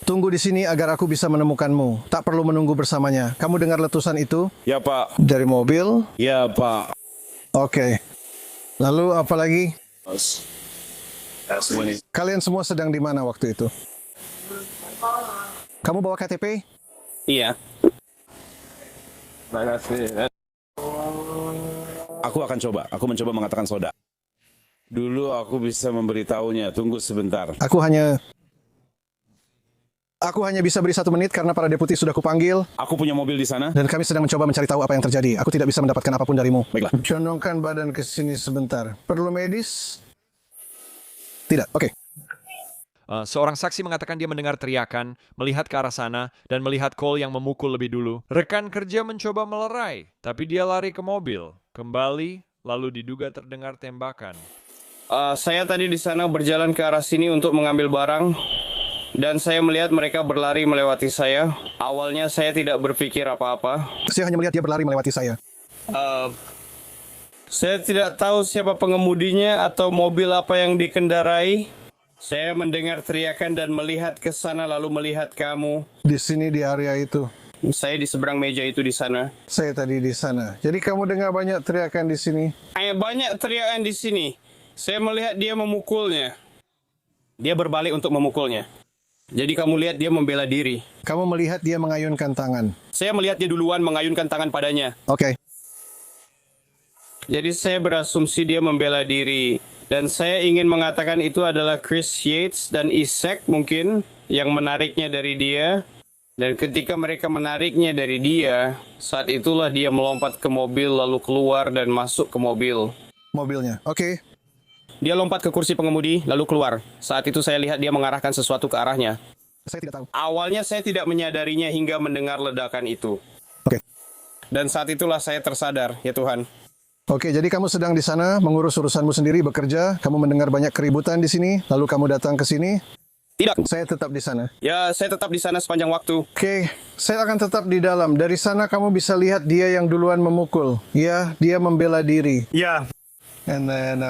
Tunggu di sini agar aku bisa menemukanmu. Tak perlu menunggu bersamanya. Kamu dengar letusan itu? Ya, Pak. Dari mobil? Ya, Pak. Oke. Lalu apa lagi? Kalian semua sedang di mana waktu itu? Kamu bawa KTP? Iya. Aku akan coba. Aku mencoba mengatakan soda. Dulu aku bisa memberitahunya. Tunggu sebentar. Aku hanya bisa beri 1 menit karena para deputi sudah kupanggil. Aku punya mobil di sana. Dan kami sedang mencoba mencari tahu apa yang terjadi. Aku tidak bisa mendapatkan apapun darimu. Baiklah. Condongkan badan ke sini sebentar. Perlu medis? Tidak. Oke. Seorang saksi mengatakan dia mendengar teriakan, melihat ke arah sana, dan melihat Cole yang memukul lebih dulu. Rekan kerja mencoba melerai, tapi dia lari ke mobil. Kembali, lalu diduga terdengar tembakan. Saya tadi di sana berjalan ke arah sini untuk mengambil barang. Dan saya melihat mereka berlari melewati saya. Awalnya saya tidak berpikir apa-apa. Saya hanya melihat dia berlari melewati saya. Saya tidak tahu siapa pengemudinya atau mobil apa yang dikendarai. Saya mendengar teriakan dan melihat ke sana lalu melihat kamu. Di sini di area itu. Saya di seberang meja itu di sana. Saya tadi di sana. Jadi kamu dengar banyak teriakan di sini? Banyak teriakan di sini. Saya melihat dia memukulnya. Dia berbalik untuk memukulnya. Jadi kamu lihat dia membela diri. Kamu melihat dia mengayunkan tangan. Saya melihat dia duluan mengayunkan tangan padanya. Oke. Jadi saya berasumsi dia membela diri. Dan saya ingin mengatakan itu adalah Chris Yates dan Isaac mungkin yang menariknya dari dia. Dan ketika mereka menariknya dari dia, saat itulah dia melompat ke mobil lalu keluar dan masuk ke mobil. Mobilnya, oke. Dia lompat ke kursi pengemudi, lalu keluar. Saat itu saya lihat dia mengarahkan sesuatu ke arahnya. Saya tidak tahu. Awalnya saya tidak menyadarinya hingga mendengar ledakan itu. Oke. Dan saat itulah saya tersadar, ya Tuhan. Oke, jadi kamu sedang di sana mengurus urusanmu sendiri, bekerja. Kamu mendengar banyak keributan di sini, lalu kamu datang ke sini. Tidak. Saya tetap di sana. Ya, saya tetap di sana sepanjang waktu. Oke, saya akan tetap di dalam. Dari sana kamu bisa lihat dia yang duluan memukul. Ya, dia membela diri. Ya. And then,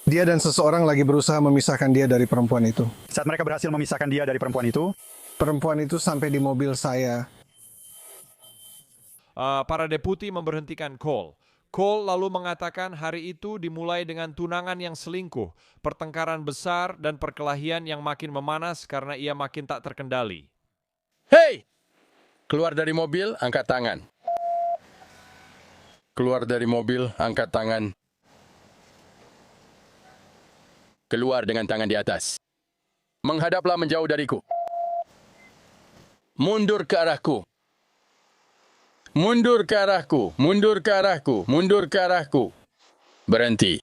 dia dan seseorang lagi berusaha memisahkan dia dari perempuan itu. Saat mereka berhasil memisahkan dia dari perempuan itu sampai di mobil saya. Para deputi memberhentikan Cole. Cole lalu mengatakan hari itu dimulai dengan tunangan yang selingkuh, pertengkaran besar, dan perkelahian yang makin memanas karena ia makin tak terkendali. Hei! Keluar dari mobil, angkat tangan. Keluar dari mobil, angkat tangan. Keluar dengan tangan di atas. Menghadaplah menjauh dariku. Mundur ke arahku. Mundur ke arahku. Mundur ke arahku. Mundur ke arahku. Berhenti.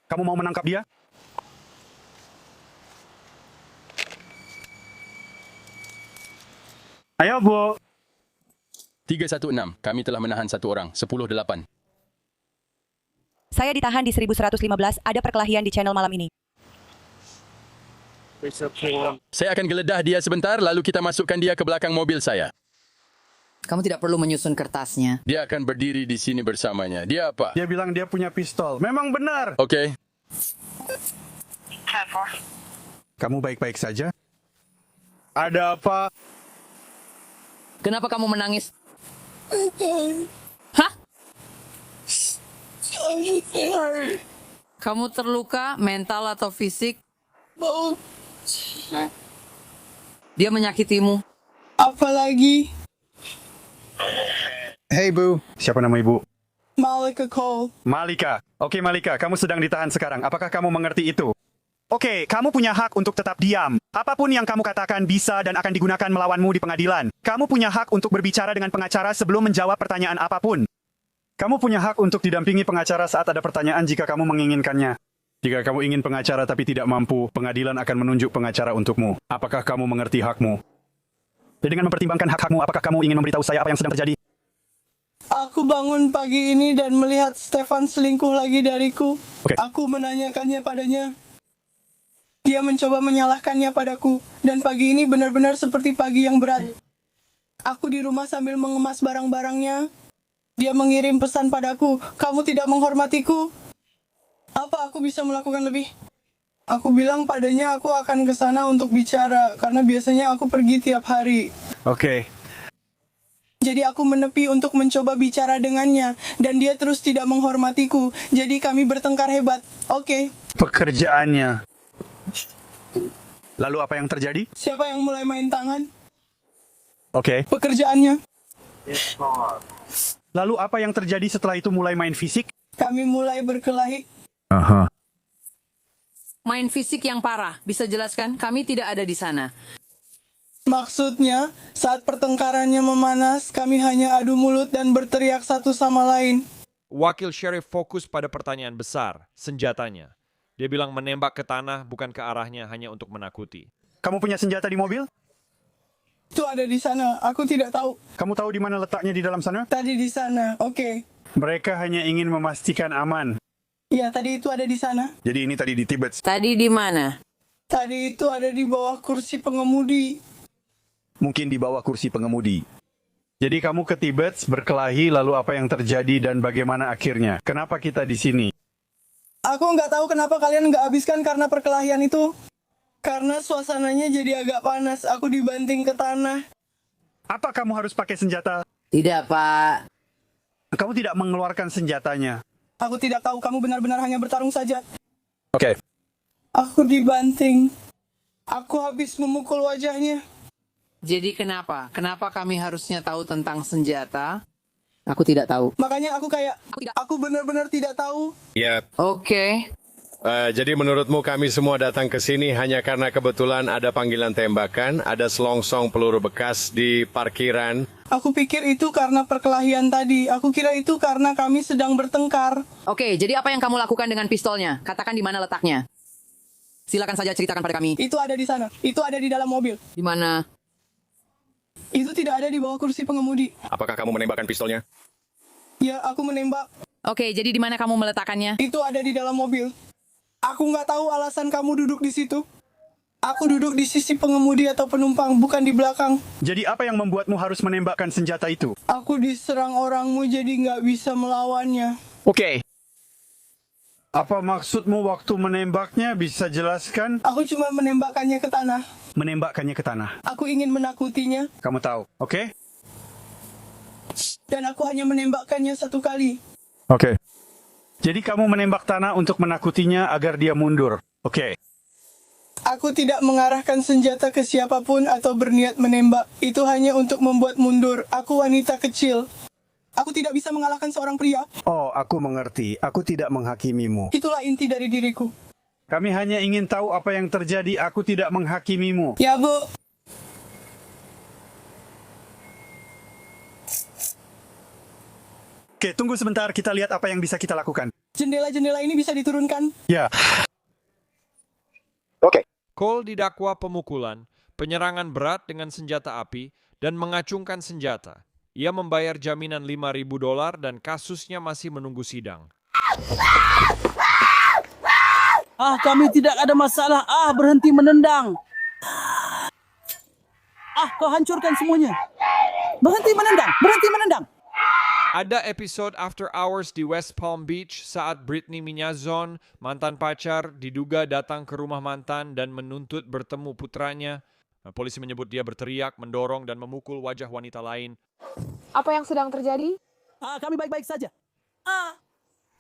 Kamu mau menangkap dia? Ayo, Bu. 316. Kami telah menahan 1 orang. 10-8. Saya ditahan di 1115, ada perkelahian di channel malam ini. Saya akan geledah dia sebentar, lalu kita masukkan dia ke belakang mobil saya. Kamu tidak perlu menyusun kertasnya. Dia akan berdiri di sini bersamanya. Dia apa? Dia bilang dia punya pistol. Memang benar. Oke. Kamu baik-baik saja? Ada apa? Kenapa kamu menangis? Hah? Kamu terluka, mental atau fisik? Dia menyakitimu. Apalagi Hey Bu. Siapa nama ibu? Malika Cole. Malika. Oke Malika, kamu sedang ditahan sekarang. Apakah kamu mengerti itu? Oke, kamu punya hak untuk tetap diam. Apapun yang kamu katakan bisa dan akan digunakan melawanmu di pengadilan. Kamu punya hak untuk berbicara dengan pengacara sebelum menjawab pertanyaan apapun. Kamu punya hak untuk didampingi pengacara saat ada pertanyaan jika kamu menginginkannya. Jika kamu ingin pengacara tapi tidak mampu, pengadilan akan menunjuk pengacara untukmu. Apakah kamu mengerti hakmu? Dengan mempertimbangkan hak-hakmu, apakah kamu ingin memberitahu saya apa yang sedang terjadi? Aku bangun pagi ini dan melihat Stefan selingkuh lagi dariku. Aku menanyakannya padanya. Dia mencoba menyalahkannya padaku. Dan pagi ini benar-benar seperti pagi yang berat. Aku di rumah sambil mengemas barang-barangnya. Dia mengirim pesan padaku, "Kamu tidak menghormatiku." Apa aku bisa melakukan lebih? Aku bilang padanya aku akan ke sana untuk bicara, karena biasanya aku pergi tiap hari. Oke. Jadi aku menepi untuk mencoba bicara dengannya, dan dia terus tidak menghormatiku. Jadi kami bertengkar hebat. Oke. Pekerjaannya. Lalu apa yang terjadi? Siapa yang mulai main tangan? Oke. Pekerjaannya. Lalu apa yang terjadi setelah itu mulai main fisik? Kami mulai berkelahi. Aha. Main fisik yang parah. Bisa jelaskan? Kami tidak ada di sana. Maksudnya, saat pertengkarannya memanas, kami hanya adu mulut dan berteriak satu sama lain. Wakil Sheriff fokus pada pertanyaan besar, senjatanya. Dia bilang menembak ke tanah bukan ke arahnya hanya untuk menakuti. Kamu punya senjata di mobil? Itu ada di sana, aku tidak tahu. Kamu tahu di mana letaknya di dalam sana? Tadi di sana, oke. Mereka hanya ingin memastikan aman. Iya, tadi itu ada di sana. Jadi ini tadi di Tibet. Tadi di mana? Tadi itu ada di bawah kursi pengemudi. Mungkin di bawah kursi pengemudi. Jadi kamu ke Tibet berkelahi, lalu apa yang terjadi dan bagaimana akhirnya? Kenapa kita di sini? Aku nggak tahu kenapa kalian nggak habiskan karena perkelahian itu. Karena suasananya jadi agak panas, aku dibanting ke tanah. Apa kamu harus pakai senjata? Tidak, Pak. Kamu tidak mengeluarkan senjatanya. Aku tidak tahu, kamu benar-benar hanya bertarung saja. Oke. Aku dibanting. Aku habis memukul wajahnya. Jadi kenapa? Kenapa kami harusnya tahu tentang senjata? Aku tidak tahu. Makanya aku benar-benar tidak tahu. Ya. Oke. Jadi menurutmu kami semua datang ke sini hanya karena kebetulan ada panggilan tembakan, ada selongsong peluru bekas di parkiran. Aku pikir itu karena perkelahian tadi. Aku kira itu karena kami sedang bertengkar. Oke, jadi apa yang kamu lakukan dengan pistolnya? Katakan di mana letaknya. Silakan saja ceritakan pada kami. Itu ada di sana. Itu ada di dalam mobil. Di mana? Itu tidak ada di bawah kursi pengemudi. Apakah kamu menembakkan pistolnya? Ya, aku menembak. Oke, jadi di mana kamu meletakkannya? Itu ada di dalam mobil. Aku nggak tahu alasan kamu duduk di situ. Aku duduk di sisi pengemudi atau penumpang, bukan di belakang. Jadi apa yang membuatmu harus menembakkan senjata itu? Aku diserang orangmu jadi nggak bisa melawannya. Oke. Apa maksudmu waktu menembaknya? Bisa jelaskan? Aku cuma menembakkannya ke tanah. Menembakkannya ke tanah. Aku ingin menakutinya. Kamu tahu, oke? Dan aku hanya menembakkannya satu kali. Oke. Jadi kamu menembak tanah untuk menakutinya agar dia mundur. Oke. Aku tidak mengarahkan senjata ke siapapun atau berniat menembak. Itu hanya untuk membuat mundur. Aku wanita kecil. Aku tidak bisa mengalahkan seorang pria. Oh, aku mengerti. Aku tidak menghakimimu. Itulah inti dari diriku. Kami hanya ingin tahu apa yang terjadi. Aku tidak menghakimimu. Ya, Bu. Oke, tunggu sebentar. Kita lihat apa yang bisa kita lakukan. Jendela-jendela ini bisa diturunkan. Ya. Oke. Cole didakwa pemukulan, penyerangan berat dengan senjata api, dan mengacungkan senjata. Ia membayar jaminan $5.000 dan kasusnya masih menunggu sidang. Kami tidak ada masalah. Berhenti menendang. Kau hancurkan semuanya. Berhenti menendang. Berhenti menendang. Ada episode After Hours di West Palm Beach saat Brittany Mignazon, mantan pacar, diduga datang ke rumah mantan dan menuntut bertemu putranya. Polisi menyebut dia berteriak, mendorong, dan memukul wajah wanita lain. Apa yang sedang terjadi? Kami baik-baik saja.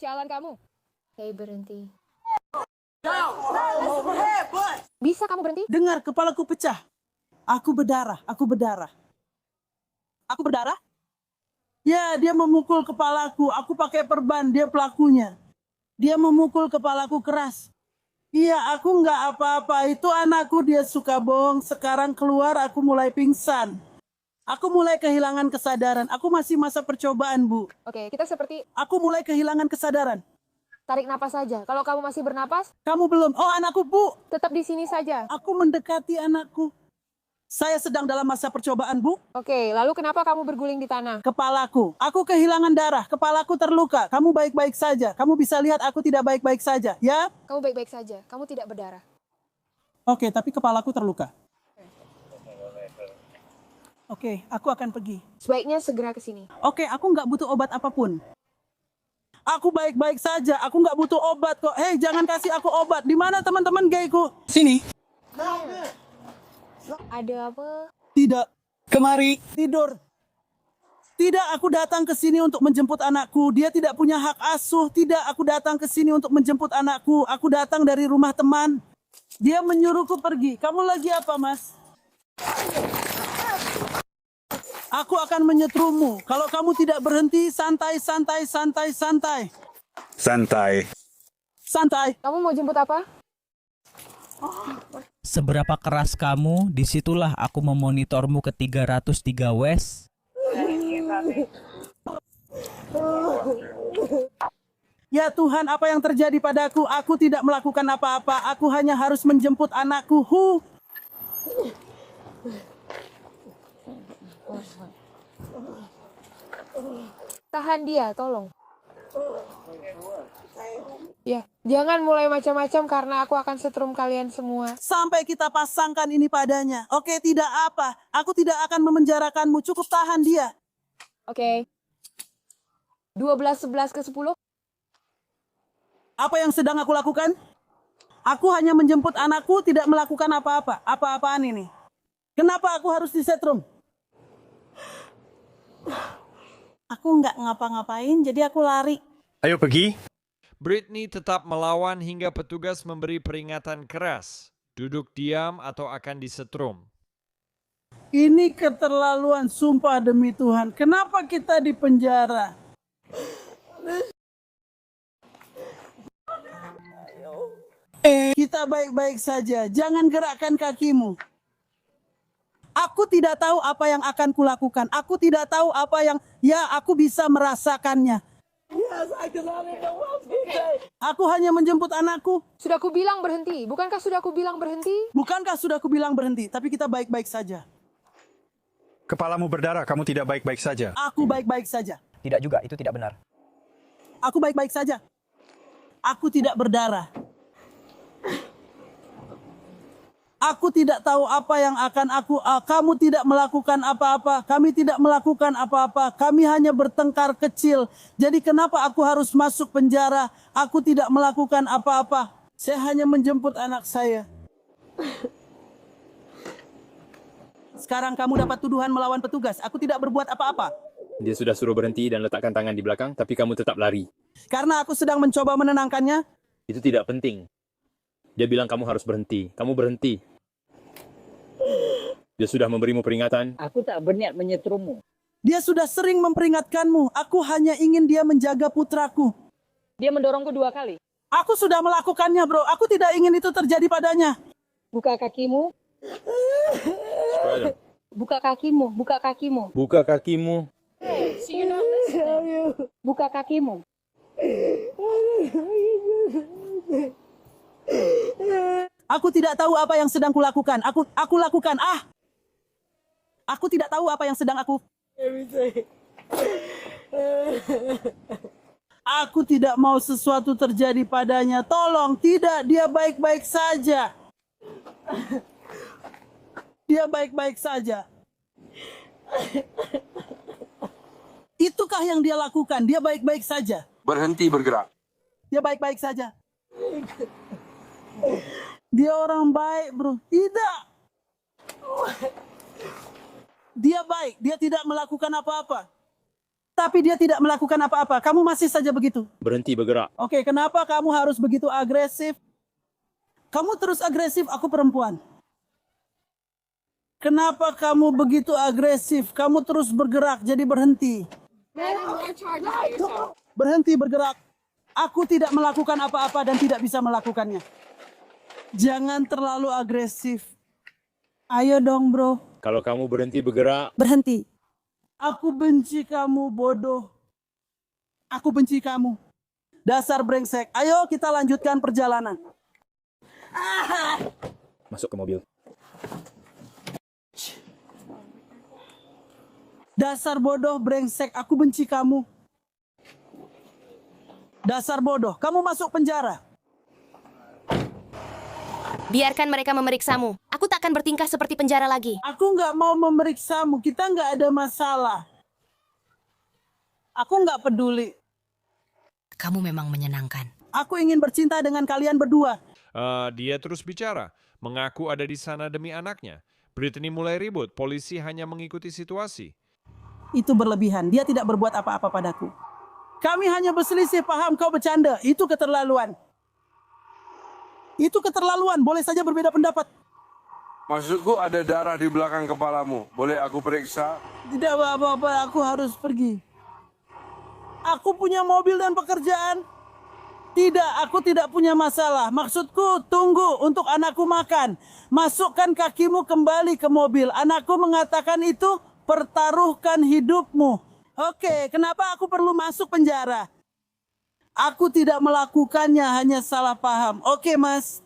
Jalan kamu. Hei, berhenti. Bisa kamu berhenti? Dengar, kepalaku pecah. Aku berdarah, aku berdarah. Aku berdarah? Ya, dia memukul kepalaku. Aku pakai perban, dia pelakunya. Dia memukul kepalaku keras. Iya, aku nggak apa-apa. Itu anakku, dia suka bohong. Sekarang keluar, aku mulai pingsan. Aku mulai kehilangan kesadaran. Aku masih masa percobaan, Bu. Oke, kita seperti... Aku mulai kehilangan kesadaran. Tarik napas saja. Kalau kamu masih bernapas... Kamu belum. Oh, anakku, Bu. Tetap di sini saja. Aku mendekati anakku. Saya sedang dalam masa percobaan, Bu. Oke, lalu kenapa kamu berguling di tanah? Kepalaku. Aku kehilangan darah. Kepalaku terluka. Kamu baik-baik saja. Kamu bisa lihat aku tidak baik-baik saja, ya? Kamu baik-baik saja. Kamu tidak berdarah. Oke, tapi kepalaku terluka. Oke, aku akan pergi. Sebaiknya segera ke sini. Oke, aku nggak butuh obat apapun. Aku baik-baik saja. Aku nggak butuh obat kok. Hei, jangan kasih aku obat. Di mana teman-teman gayku? Sini. Ada apa? Tidak. Kemari. Tidur. Tidak, aku datang ke sini untuk menjemput anakku. Dia tidak punya hak asuh. Tidak, aku datang ke sini untuk menjemput anakku. Aku datang dari rumah teman. Dia menyuruhku pergi. Kamu lagi apa, Mas? Aku akan menyetrumu. Kalau kamu tidak berhenti, santai, santai, santai, santai. Santai. Santai. Kamu mau jemput apa? Seberapa keras kamu, disitulah aku memonitormu ke 303 West. Ya Tuhan, apa yang terjadi padaku? Aku tidak melakukan apa-apa. Aku hanya harus menjemput anakku. Tahan dia, tolong. Ya, jangan mulai macam-macam karena aku akan setrum kalian semua. Sampai kita pasangkan ini padanya. Oke, tidak apa. Aku tidak akan memenjarakanmu. Cukup tahan dia. Oke. 12-11 ke 10. Apa yang sedang aku lakukan? Aku hanya menjemput anakku, tidak melakukan apa-apa. Apa-apaan ini? Kenapa aku harus disetrum? Aku nggak ngapa-ngapain, jadi aku lari. Ayo pergi. Britney tetap melawan hingga petugas memberi peringatan keras. Duduk diam atau akan disetrum. Ini keterlaluan, sumpah demi Tuhan. Kenapa kita di penjara? Kita baik-baik saja. Jangan gerakkan kakimu. Aku tidak tahu apa yang akan kulakukan. Aku tidak tahu apa yang... Ya, aku bisa merasakannya. Aku hanya menjemput anakku. Sudah aku bilang berhenti. Bukankah sudah aku bilang berhenti? Bukankah sudah aku bilang berhenti? Tapi kita baik-baik saja. Kepalamu berdarah, kamu tidak baik-baik saja. Aku baik-baik saja. Tidak juga, itu tidak benar. Aku baik-baik saja. Aku tidak berdarah. Aku tidak tahu apa yang akan kamu tidak melakukan apa-apa. Kami tidak melakukan apa-apa. Kami hanya bertengkar kecil. Jadi kenapa aku harus masuk penjara? Aku tidak melakukan apa-apa. Saya hanya menjemput anak saya. Sekarang kamu dapat tuduhan melawan petugas. Aku tidak berbuat apa-apa. Dia sudah suruh berhenti dan letakkan tangan di belakang, tapi kamu tetap lari. Karena aku sedang mencoba menenangkannya. Itu tidak penting. Dia bilang kamu harus berhenti. Kamu berhenti. Dia sudah memberimu peringatan. Aku tak berniat menyetrummu. Dia sudah sering memperingatkanmu. Aku hanya ingin dia menjaga putraku. Dia mendorongku 2 kali. Aku sudah melakukannya, bro. Aku tidak ingin itu terjadi padanya. Buka kakimu. Buka kakimu. Buka kakimu. Buka kakimu. Buka kakimu. Aku tidak tahu apa yang sedang kulakukan. Aku lakukan. Aku tidak tahu apa yang sedang aku. Aku tidak mau sesuatu terjadi padanya. Tolong, tidak. Dia baik-baik saja. Dia baik-baik saja. Itukah yang dia lakukan? Dia baik-baik saja. Berhenti bergerak. Dia baik-baik saja. Dia orang baik, bro. Tidak. Dia baik. Dia tidak melakukan apa-apa. Tapi dia tidak melakukan apa-apa. Kamu masih saja begitu. Berhenti bergerak. Oke, kenapa kamu harus begitu agresif? Kamu terus agresif, aku perempuan. Kenapa kamu begitu agresif? Kamu terus bergerak, jadi berhenti. Berhenti bergerak. Aku tidak melakukan apa-apa dan tidak bisa melakukannya. Jangan terlalu agresif. Ayo dong, bro. Kalau kamu berhenti bergerak, Berhenti. Aku benci kamu, bodoh. Aku benci kamu. Dasar brengsek. Ayo kita lanjutkan perjalanan. Masuk ke mobil. Dasar bodoh, brengsek. Aku benci kamu. Dasar bodoh. Kamu masuk penjara. Biarkan mereka memeriksamu. Aku tak akan bertingkah seperti penjara lagi. Aku nggak mau memeriksamu. Kita nggak ada masalah. Aku nggak peduli. Kamu memang menyenangkan. Aku ingin bercinta dengan kalian berdua. Dia terus bicara, mengaku ada di sana demi anaknya. Brittany mulai ribut, polisi hanya mengikuti situasi. Itu berlebihan. Dia tidak berbuat apa-apa padaku. Kami hanya berselisih paham, kau bercanda. Itu keterlaluan. Itu keterlaluan. Boleh saja berbeda pendapat. Maksudku ada darah di belakang kepalamu. Boleh aku periksa? Tidak apa-apa, aku harus pergi. Aku punya mobil dan pekerjaan. Tidak, aku tidak punya masalah. Maksudku, tunggu untuk anakku makan. Masukkan kakimu kembali ke mobil. Anakku mengatakan itu, pertaruhkan hidupmu. Oke, kenapa aku perlu masuk penjara? Aku tidak melakukannya, hanya salah paham. Oke, Mas.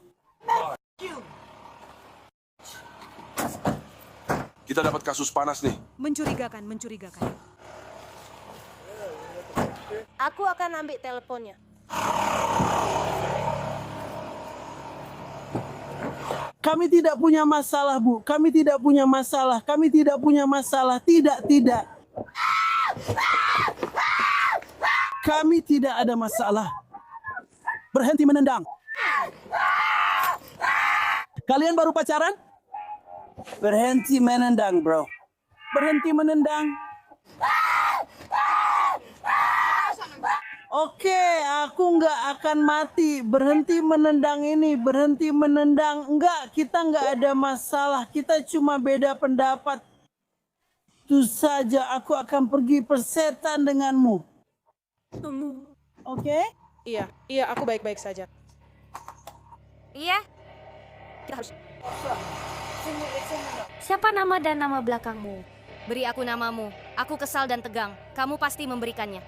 Kita dapat kasus panas nih. Mencurigakan. Aku akan ambil teleponnya. Kami tidak punya masalah, Bu. Kami tidak punya masalah. Kami tidak punya masalah. Tidak. Kami tidak ada masalah. Berhenti menendang. Kalian baru pacaran? Berhenti menendang, bro. Berhenti menendang. Oke, aku nggak akan mati. Berhenti menendang ini, berhenti menendang. Enggak, kita nggak ada masalah. Kita cuma beda pendapat. Itu saja, aku akan pergi persetan denganmu. Oke? Iya, aku baik-baik saja. Iya. Kita harus... Siapa nama dan nama belakangmu? Beri aku namamu. Aku kesal dan tegang. Kamu pasti memberikannya.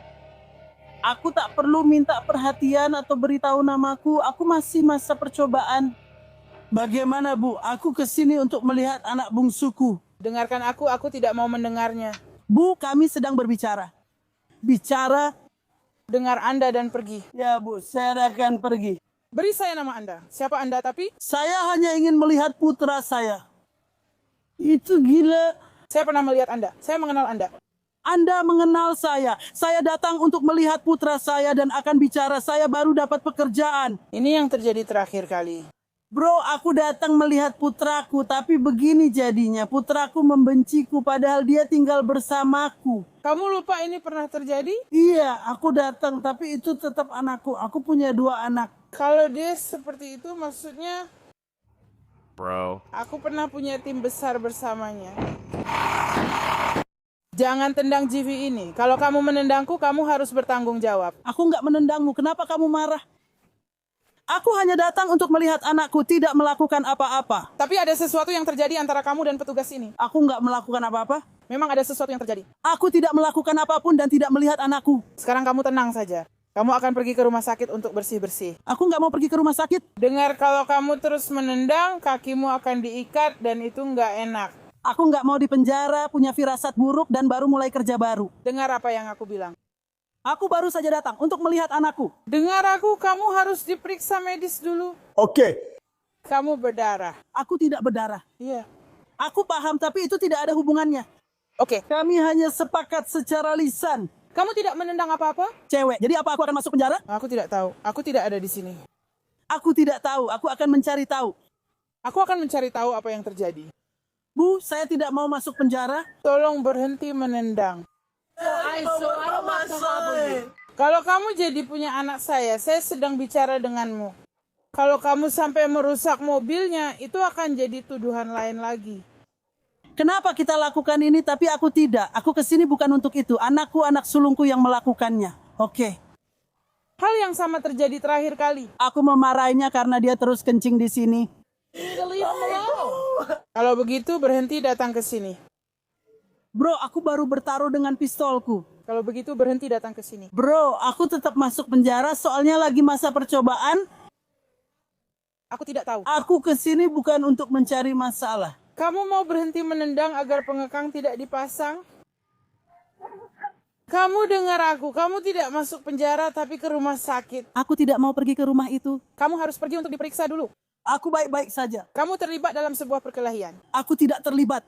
Aku tak perlu minta perhatian atau beritahu namaku. Aku masih masa percobaan. Bagaimana, Bu? Aku kesini untuk melihat anak bungsuku. Dengarkan aku tidak mau mendengarnya. Bu, kami sedang berbicara. Bicara. Dengar Anda dan pergi. Ya, Bu, saya akan pergi. Beri saya nama Anda. Siapa Anda tapi? Saya hanya ingin melihat putra saya. Itu gila. Saya pernah melihat Anda. Saya mengenal Anda. Anda mengenal saya. Saya datang untuk melihat putra saya dan akan bicara. Saya baru dapat pekerjaan. Ini yang terjadi terakhir kali. Bro, aku datang melihat putraku, tapi begini jadinya. Putraku membenciku padahal dia tinggal bersamaku. Kamu lupa ini pernah terjadi? Iya, aku datang, tapi itu tetap anakku. Aku punya 2 anak. Kalau dia seperti itu maksudnya... Bro. Aku pernah punya tim besar bersamanya. Jangan tendang GV ini. Kalau kamu menendangku, kamu harus bertanggung jawab. Aku nggak menendangmu. Kenapa kamu marah? Aku hanya datang untuk melihat anakku, tidak melakukan apa-apa. Tapi ada sesuatu yang terjadi antara kamu dan petugas ini. Aku nggak melakukan apa-apa. Memang ada sesuatu yang terjadi. Aku tidak melakukan apapun dan tidak melihat anakku. Sekarang kamu tenang saja. Kamu akan pergi ke rumah sakit untuk bersih-bersih. Aku nggak mau pergi ke rumah sakit. Dengar, kalau kamu terus menendang, kakimu akan diikat dan itu nggak enak. Aku nggak mau dipenjara, punya firasat buruk, dan baru mulai kerja baru. Dengar apa yang aku bilang. Aku baru saja datang untuk melihat anakku. Dengar aku, kamu harus diperiksa medis dulu. Oke. Kamu berdarah. Aku tidak berdarah. Iya. Aku paham, tapi itu tidak ada hubungannya. Oke. Kami hanya sepakat secara lisan. Kamu tidak menendang apa-apa? Cewek. Jadi apa, aku akan masuk penjara? Aku tidak tahu. Aku tidak ada di sini. Aku tidak tahu. Aku akan mencari tahu. Aku akan mencari tahu apa yang terjadi. Bu, saya tidak mau masuk penjara. Tolong berhenti menendang. Kalau kamu jadi punya anak saya sedang bicara denganmu. Kalau kamu sampai merusak mobilnya, itu akan jadi tuduhan lain lagi. Kenapa kita lakukan ini tapi aku tidak? Aku kesini bukan untuk itu. Anakku, anak sulungku yang melakukannya. Oke. Hal yang sama terjadi terakhir kali. Aku memarahinya karena dia terus kencing di sini. Kalau begitu berhenti datang ke sini. Bro, aku baru bertaruh dengan pistolku. Kalau begitu berhenti datang ke sini. Bro, aku tetap masuk penjara soalnya lagi masa percobaan. Aku tidak tahu. Aku kesini bukan untuk mencari masalah. Kamu mau berhenti menendang agar pengekang tidak dipasang? Kamu dengar aku, kamu tidak masuk penjara tapi ke rumah sakit. Aku tidak mau pergi ke rumah itu. Kamu harus pergi untuk diperiksa dulu. Aku baik-baik saja. Kamu terlibat dalam sebuah perkelahian. Aku tidak terlibat.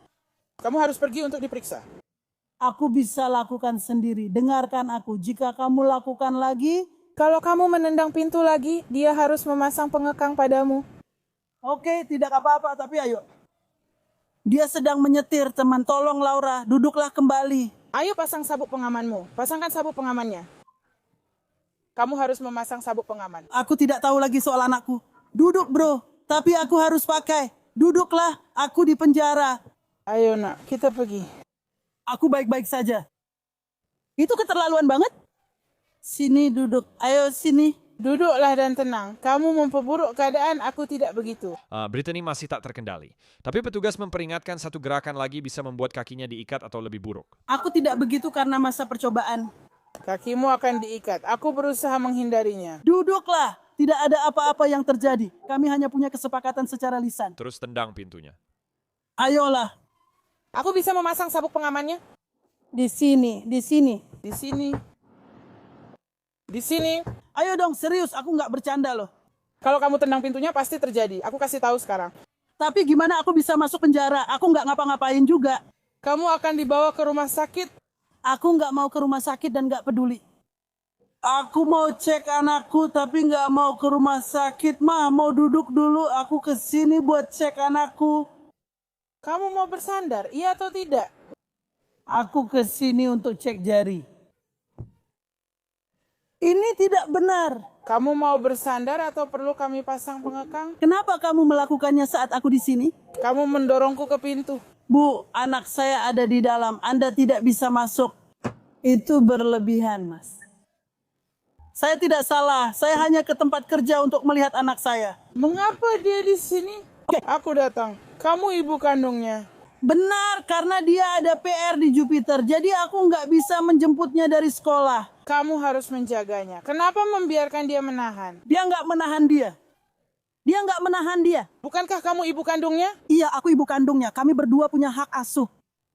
Kamu harus pergi untuk diperiksa. Aku bisa lakukan sendiri. Dengarkan aku. Jika kamu lakukan lagi, kalau kamu menendang pintu lagi, dia harus memasang pengekang padamu. Oke, tidak apa-apa, tapi ayo. Dia sedang menyetir, teman. Tolong Laura, duduklah kembali. Ayo pasang sabuk pengamanmu. Pasangkan sabuk pengamannya. Kamu harus memasang sabuk pengaman. Aku tidak tahu lagi soal anakku. Duduk, bro. Tapi aku harus pakai. Duduklah, aku di penjara. Ayo nak, kita pergi. Aku baik-baik saja. Itu keterlaluan banget. Sini duduk. Ayo sini. Duduklah dan tenang. Kamu memperburuk keadaan, aku tidak begitu. Brittany masih tak terkendali. Tapi petugas memperingatkan satu gerakan lagi bisa membuat kakinya diikat atau lebih buruk. Aku tidak begitu karena masa percobaan. Kakimu akan diikat. Aku berusaha menghindarinya. Duduklah. Tidak ada apa-apa yang terjadi. Kami hanya punya kesepakatan secara lisan. Terus tendang pintunya. Ayolah. Aku bisa memasang sabuk pengamannya? Di sini, di sini. Di sini. Di sini. Ayo dong, serius. Aku nggak bercanda loh. Kalau kamu tendang pintunya pasti terjadi. Aku kasih tahu sekarang. Tapi gimana aku bisa masuk penjara? Aku nggak ngapa-ngapain juga. Kamu akan dibawa ke rumah sakit. Aku nggak mau ke rumah sakit dan nggak peduli. Aku mau cek anakku tapi nggak mau ke rumah sakit. Ma, mau duduk dulu. Aku kesini buat cek anakku. Kamu mau bersandar, iya atau tidak? Aku kesini untuk cek jari. Ini tidak benar. Kamu mau bersandar atau perlu kami pasang pengekang? Kenapa kamu melakukannya saat aku di sini? Kamu mendorongku ke pintu. Bu, anak saya ada di dalam. Anda tidak bisa masuk. Itu berlebihan, Mas. Saya tidak salah. Saya hanya ke tempat kerja untuk melihat anak saya. Mengapa dia di sini? Aku datang. Kamu ibu kandungnya. Benar, karena dia ada PR di Jupiter. Jadi aku nggak bisa menjemputnya dari sekolah. Kamu harus menjaganya. Kenapa membiarkan dia menahan? Dia nggak menahan dia. Dia nggak menahan dia. Bukankah kamu ibu kandungnya? Iya, aku ibu kandungnya. Kami berdua punya hak asuh.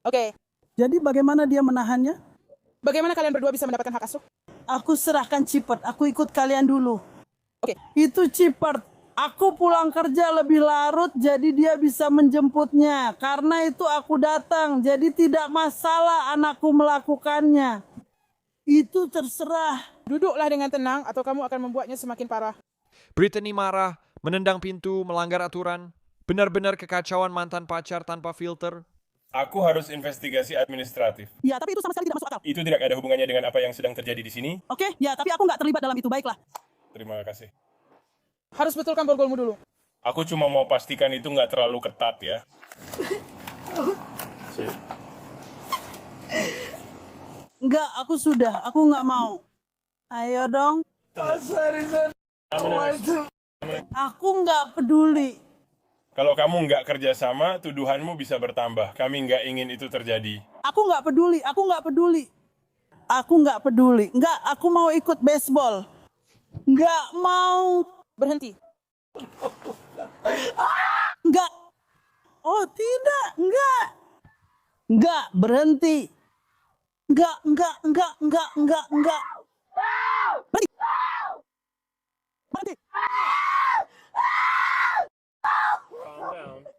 Oke. Jadi bagaimana dia menahannya? Bagaimana kalian berdua bisa mendapatkan hak asuh? Aku serahkan Cipert. Aku ikut kalian dulu. Oke. Itu Cipert. Aku pulang kerja lebih larut, jadi dia bisa menjemputnya. Karena itu aku datang, jadi tidak masalah anakku melakukannya. Itu terserah. Duduklah dengan tenang atau kamu akan membuatnya semakin parah. Brittany marah, menendang pintu, melanggar aturan. Benar-benar kekacauan mantan pacar tanpa filter. Aku harus investigasi administratif. Ya, tapi itu sama sekali tidak masuk akal. Itu tidak ada hubungannya dengan apa yang sedang terjadi di sini. Oke, ya, tapi aku nggak terlibat dalam itu. Baiklah. Terima kasih. Harus betulkan borgolmu dulu. Aku cuma mau pastikan itu nggak terlalu ketat ya. Enggak, aku sudah. Aku nggak mau. Ayo dong. Aku nggak peduli. Kalau kamu nggak kerjasama, tuduhanmu bisa bertambah. Kami nggak ingin itu terjadi. Aku nggak peduli. Aku nggak peduli. Aku nggak peduli. Nggak, aku mau ikut baseball. Nggak mau. Berhenti. Enggak. Oh, tidak. Enggak. Enggak, berhenti. Enggak. Berhenti. Berhenti.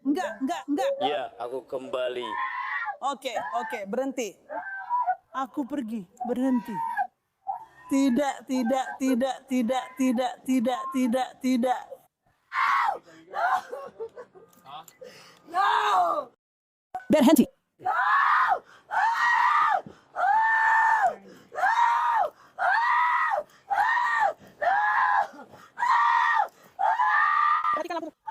Enggak. Ya, aku kembali. Oke, berhenti. Aku pergi, berhenti. Tidak. No! Berhenti. akan lakukan.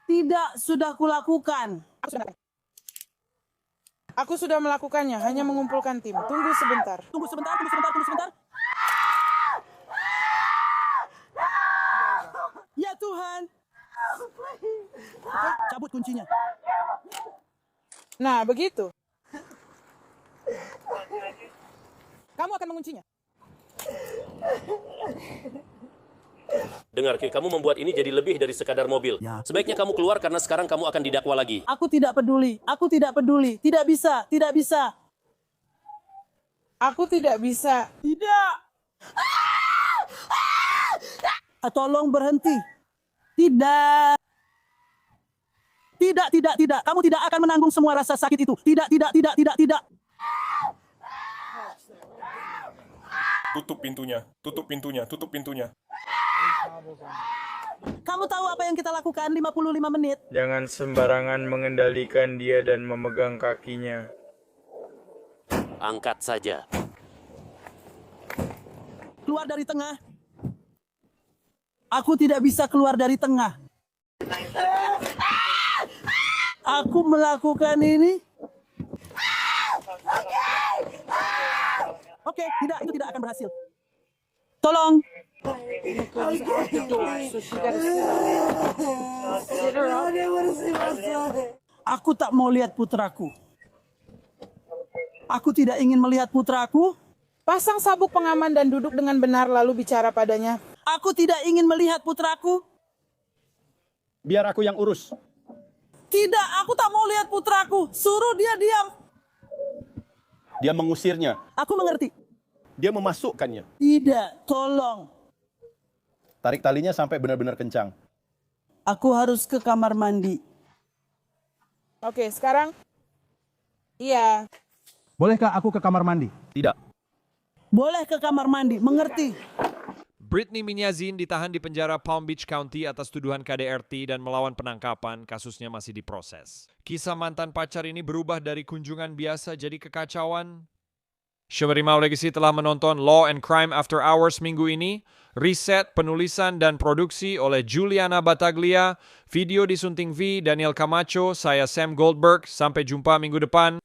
Tidak, sudah kulakukan. Aku sudah melakukannya, hanya mengumpulkan tim. Tunggu sebentar. Tunggu sebentar. Ya Tuhan. Cabut kuncinya. Nah, begitu. Kamu akan menguncinya. Dengar, Ki, kamu membuat ini jadi lebih dari sekadar mobil. Sebaiknya kamu keluar karena sekarang kamu akan didakwa lagi. Aku tidak peduli. Tidak bisa. Aku tidak bisa. Tidak. Tolong berhenti. Tidak. Tidak. Kamu tidak akan menanggung semua rasa sakit itu. Tidak. Tutup pintunya. Kamu tahu apa yang kita lakukan 55 menit? Jangan sembarangan mengendalikan dia dan memegang kakinya. Angkat saja. Keluar dari tengah. Aku tidak bisa keluar dari tengah. Aku melakukan ini. Oke, itu tidak akan berhasil. Tolong. Aku tak mau lihat putraku. Aku tidak ingin melihat putraku. Pasang sabuk pengaman dan duduk dengan benar lalu bicara padanya. Aku tidak ingin melihat putraku. Biar aku yang urus. Tidak, aku tak mau lihat putraku. Suruh dia diam. Dia mengusirnya. Aku mengerti. Dia memasukkannya. Tidak, tolong. Tarik talinya sampai benar-benar kencang. Aku harus ke kamar mandi. Oke, sekarang. Iya. Bolehkah aku ke kamar mandi? Tidak. Boleh ke kamar mandi, mengerti. Britney Minyazin ditahan di penjara Palm Beach County atas tuduhan KDRT dan melawan penangkapan. Kasusnya masih diproses. Kisah mantan pacar ini berubah dari kunjungan biasa jadi kekacauan. Shomerimau Legacy telah menonton Law and Crime After Hours minggu ini. Riset, penulisan, dan produksi oleh Juliana Battaglia. Video disunting V, Daniel Camacho, saya Sam Goldberg. Sampai jumpa minggu depan.